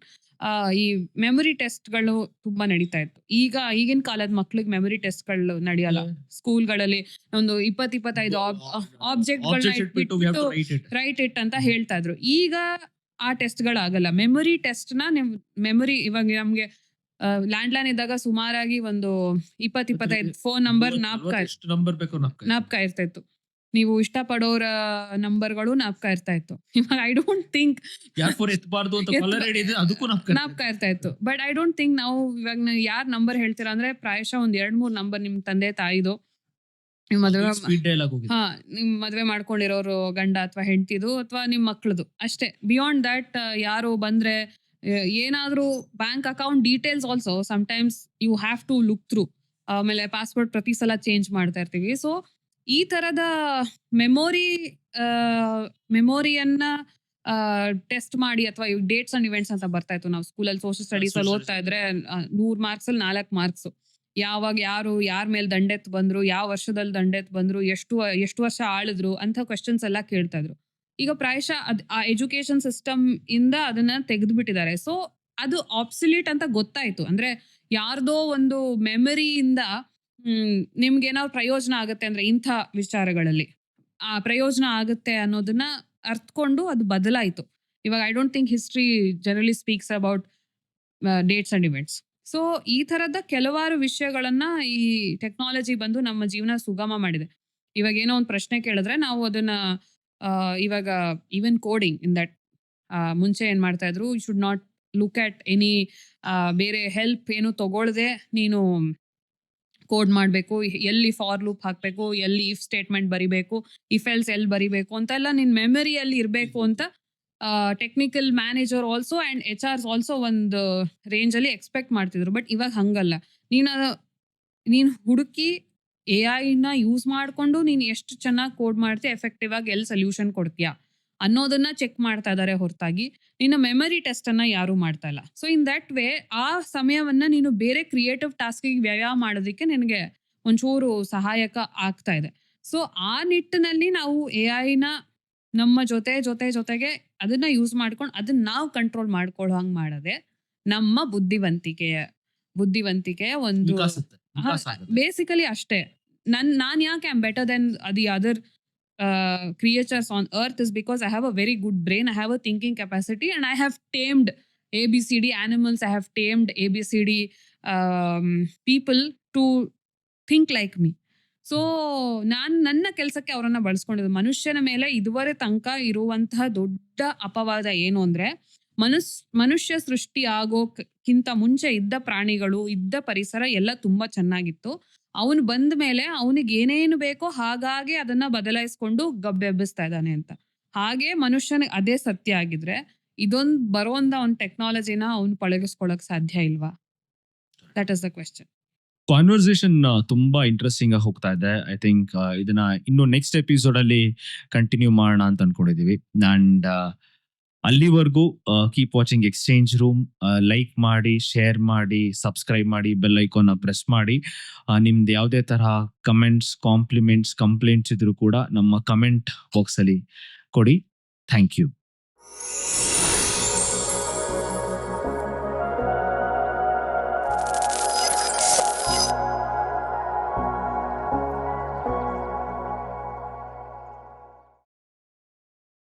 ಈ ಮೆಮೊರಿ ಟೆಸ್ಟ್ಗಳು ತುಂಬಾ ನಡೀತಾ ಇತ್ತು. ಈಗಿನ ಕಾಲದ ಮಕ್ಳಿಗೆ ಮೆಮೊರಿ ಟೆಸ್ಟ್ಗಳು ನಡೆಯಲ್ಲ. ಸ್ಕೂಲ್ಗಳಲ್ಲಿ ಒಂದು 20-25 ಆಬ್ಜೆಕ್ಟ್ಗಳನ್ನ ರೈಟ್ ಇಟ್ ಅಂತ ಹೇಳ್ತಾ ಇದ್ರು. ಈಗ ಆ ಟೆಸ್ಟ್ಗಳಾಗಲ್ಲ. ಮೆಮೊರಿ ಟೆಸ್ಟ್ ನ ಮೆಮೊರಿ ಇವಾಗ ನಮ್ಗೆ ಲ್ಯಾಂಡ್ಲೈನ್ ಇದ್ದಾಗ ಸುಮಾರಾಗಿ ಒಂದು 20-25 ಫೋನ್ ನಂಬರ್ ನಾಪ್ಕ ಇರ್ತಾ ಇತ್ತು. ನೀವು ಇಷ್ಟಪಡೋರ ನಂಬರ್ಗಳು ನಾಪ್ಕ ಇರ್ತಾ ಇತ್ತು. ಇವಾಗ ಐ ಡೋಂಟ್ ಥಿಂಕ್ ನಾಪ್ಕ ಇರ್ತಾ ಇತ್ತು. ಬಟ್ ಐ ಡೋಂಟ್ ಥಿಂಕ್ ನಾವು ಇವಾಗ ಯಾರ್ ನಂಬರ್ ಹೇಳ್ತೀರಾ ಅಂದ್ರೆ ಪ್ರಾಯಶಃ ಒಂದ್ 2-3 ನಂಬರ್ ನಿಮ್ ತಂದೆ ತಾಯಿದು, ನಿಮ್ ಮದ್ವೆ ಮಾಡ್ಕೊಂಡಿರೋರು ಗಂಡ ಅಥವಾ ಹೆಂಡತಿದು ಅಥವಾ ನಿಮ್ ಮಕ್ಳದು ಅಷ್ಟೇ. ಬಿಯಾಂಡ್ ದಟ್ ಯಾರು ಬಂದ್ರೆ ಏನಾದ್ರೂ bank account details also sometimes you have to look through. ಆಮೇಲೆ ಪಾಸ್ವರ್ಡ್ ಪ್ರತಿ ಸಲ ಚೇಂಜ್ ಮಾಡ್ತಾ ಇರ್ತೀವಿ. ಸೊ ಈ ತರದ ಮೆಮೊರಿಯನ್ನ ಟೆಸ್ಟ್ ಮಾಡಿ, ಅಥವಾ ಡೇಟ್ಸ್ ಅಂಡ್ ಇವೆಂಟ್ಸ್ ಅಂತ ಬರ್ತಾ ಇತ್ತು. ನಾವು ಸ್ಕೂಲಲ್ಲಿ ಸೋಷಿಯಲ್ ಸ್ಟಡೀಸ್ ಅಲ್ಲಿ ಓದ್ತಾ ಇದ್ರೆ 100 ಮಾರ್ಕ್ಸ್ ಅಲ್ಲಿ 4 ಮಾರ್ಕ್ಸ್. ಯಾವಾಗ ಯಾರ ಮೇಲೆ ದಂಡೆತ್ ಬಂದ್ರು, ಯಾವ ವರ್ಷದಲ್ಲಿ ದಂಡೆತ್ ಬಂದ್ರು, ಎಷ್ಟು ವರ್ಷ ಆಳಿದ್ರು ಅಂತ ಕ್ವೆಶ್ಚನ್ಸ್ ಎಲ್ಲ ಕೇಳ್ತಾ ಇದ್ರು. ಈಗ ಪ್ರಾಯಶಃ ಆ ಎಜುಕೇಶನ್ ಸಿಸ್ಟಮ್ ಇಂದ ಅದನ್ನ ತೆಗೆದು ಬಿಟ್ಟಿದ್ದಾರೆ. ಸೊ ಅದು ಆಬ್ಸಲ್ಯೂಟ್ ಅಂತ ಗೊತ್ತಾಯ್ತು. ಅಂದ್ರೆ ಯಾರ್ದೋ ಒಂದು ಮೆಮರಿಯಿಂದ ನಿಮ್ಗೆ ಏನಾದ್ರು ಪ್ರಯೋಜನ ಆಗುತ್ತೆ ಅಂದ್ರೆ ಇಂಥ ವಿಚಾರಗಳಲ್ಲಿ ಆ ಪ್ರಯೋಜನ ಆಗುತ್ತೆ ಅನ್ನೋದನ್ನ ಅರ್ಥಕೊಂಡು ಅದು ಬದಲಾಯಿತು. ಇವಾಗ I don't think history generally speaks about dates and events. So ಈ ತರದ ಕೆಲವಾರು ವಿಷಯಗಳನ್ನ ಈ ಟೆಕ್ನಾಲಜಿ ಬಂದು ನಮ್ಮ ಜೀವನ ಸುಗಮ ಮಾಡಿದೆ. ಇವಾಗ ಏನೋ ಒಂದು ಪ್ರಶ್ನೆ ಕೇಳಿದ್ರೆ ನಾವು ಅದನ್ನ ಇವಾಗ ಈವನ್ ಕೋಡಿಂಗ್ ಇನ್ ದಟ್ ಮುಂಚೆ ಏನ್ ಮಾಡ್ತಾ ಇದ್ರು, you should not look at any ಬೇರೆ ಹೆಲ್ಪ್ ಏನು ತಗೊಳ್ದೆ ನೀನು ಕೋಡ್ ಮಾಡಬೇಕು, ಎಲ್ಲಿ ಫಾರ್ ಲೂಪ್ ಹಾಕಬೇಕು, ಎಲ್ಲಿ ಇಫ್ ಸ್ಟೇಟ್ಮೆಂಟ್ ಬರಿಬೇಕು, ಇಫ್ ಎಲ್ಸ್ ಎಲ್ಲಿ ಬರಿಬೇಕು ಅಂತೆಲ್ಲ ನಿನ್ನ ಮೆಮರಿಯಲ್ಲಿ ಇರಬೇಕು ಅಂತ technical manager also and HR also ಒಂದು ರೇಂಜಲ್ಲಿ ಎಕ್ಸ್ಪೆಕ್ಟ್ ಮಾಡ್ತಿದ್ರು. ಬಟ್ ಇವಾಗ ಹಂಗಲ್ಲ. ನೀನು ಹುಡುಕಿ AI ಯೂಸ್ ಮಾಡಿಕೊಂಡು ನೀನು ಎಷ್ಟು ಚೆನ್ನಾಗಿ ಕೋಡ್ ಮಾಡ್ತೀಯ, ಎಫೆಕ್ಟಿವ್ ಆಗಿ ಎಲ್ಲಿ ಸೊಲ್ಯೂಷನ್ ಕೊಡ್ತೀಯಾ ಅನ್ನೋದನ್ನ ಚೆಕ್ ಮಾಡ್ತಾ ಇದ್ದಾರೆ ಹೊರತಾಗಿ ನಿನ್ನ ಮೆಮರಿ ಟೆಸ್ಟನ್ನು ಯಾರೂ ಮಾಡ್ತಾ ಇಲ್ಲ. ಸೊ ಇನ್ ದಟ್ ವೇ ಆ ಸಮಯವನ್ನು ನೀನು ಬೇರೆ ಕ್ರಿಯೇಟಿವ್ ಟಾಸ್ಕಿಗೆ ವ್ಯಯ ಮಾಡೋದಕ್ಕೆ ನಿನಗೆ ಒಂಚೂರು ಸಹಾಯಕ ಆಗ್ತಾ ಇದೆ. ಸೊ ಆ ನಿಟ್ಟಿನಲ್ಲಿ ನಾವು AI ನಮ್ಮ ಜೊತೆಗೆ ಅದನ್ನ ಯೂಸ್ ಮಾಡ್ಕೊಂಡು ಅದನ್ನ ನಾವು ಕಂಟ್ರೋಲ್ ಮಾಡ್ಕೊಳ್ಳೋ ಹಂಗೆ ಮಾಡೋದೆ ನಮ್ಮ ಬುದ್ಧಿವಂತಿಕೆಯ ಒಂದು ಬೇಸಿಕಲಿ ಅಷ್ಟೇ. ನಾನ್ ಯಾಕೆ I am better than the other creatures on earth is because I have a very good brain, I have a thinking capacity, and I have tamed ABCD animals, I have tamed ABCD people to think like me. So ನನ್ನ ಕೆಲಸಕ್ಕೆ ಅವರನ್ನ ಬಳಸ್ಕೊಂಡಿದ್ದು. ಮನುಷ್ಯನ ಮೇಲೆ ಇದುವರೆ ತನಕ ಇರುವಂತಹ ದೊಡ್ಡ ಅಪವಾದ ಏನು ಅಂದ್ರೆ, ಮನುಷ್ಯ ಸೃಷ್ಟಿ ಆಗೋಕ್ಕಿಂತ ಮುಂಚೆ ಇದ್ದ ಪ್ರಾಣಿಗಳು, ಇದ್ದ ಪರಿಸರ ಎಲ್ಲ ತುಂಬಾ ಚೆನ್ನಾಗಿತ್ತು. ಅವನು ಬಂದ ಮೇಲೆ ಅವನಿಗೆ ಏನೇನು ಬೇಕೋ ಹಾಗಾಗಿ ಅದನ್ನ ಬದಲಾಯಿಸ್ಕೊಂಡು ಗಬ್ಬೆಬ್ಬಿಸ್ತಾ ಇದ್ದಾನೆ ಅಂತ. ಹಾಗೆ ಮನುಷ್ಯನಿಗೆ ಅದೇ ಸತ್ಯ ಆಗಿದ್ರೆ ಇದೊಂದು ಬರೋಂದ ಒಂದು ಟೆಕ್ನಾಲಜಿನ ಅವನು ಪಳಗಿಸ್ಕೊಳಕ್ ಸಾಧ್ಯ ಇಲ್ವಾ? That is the question. Conversation ತುಂಬಾ ಇಂಟ್ರೆಸ್ಟಿಂಗ್ ಆಗಿ ಹೋಗ್ತಾ ಇದೆ. ಐ ಥಿಂಕ್ ಇದನ್ನ ಇನ್ನು ನೆಕ್ಸ್ಟ್ ಎಪಿಸೋಡ್ ಅಲ್ಲಿ ಕಂಟಿನ್ಯೂ ಮಾಡೋಣ ಅಂತ ಅನ್ಕೊಂಡಿದೀವಿ. ಅಂಡ್ ಅಲ್ಲಿವರೆಗೂ keep watching exchange room. Like ಮಾಡಿ, ಶೇರ್ ಮಾಡಿ, ಸಬ್ಸ್ಕ್ರೈಬ್ ಮಾಡಿ, ಬೆಲ್ ಐಕಾನ್ ಪ್ರೆಸ್ ಮಾಡಿ. ನಿಮ್ದು ಯಾವುದೇ ತರಹ ಕಮೆಂಟ್ಸ್, ಕಾಂಪ್ಲಿಮೆಂಟ್ಸ್, ಕಂಪ್ಲೇಂಟ್ಸ್ ಇದ್ರೂ ಕೂಡ ನಮ್ಮ ಕಮೆಂಟ್ ಬಾಕ್ಸ್ ಅಲ್ಲಿ ಕೊಡಿ. Thank you.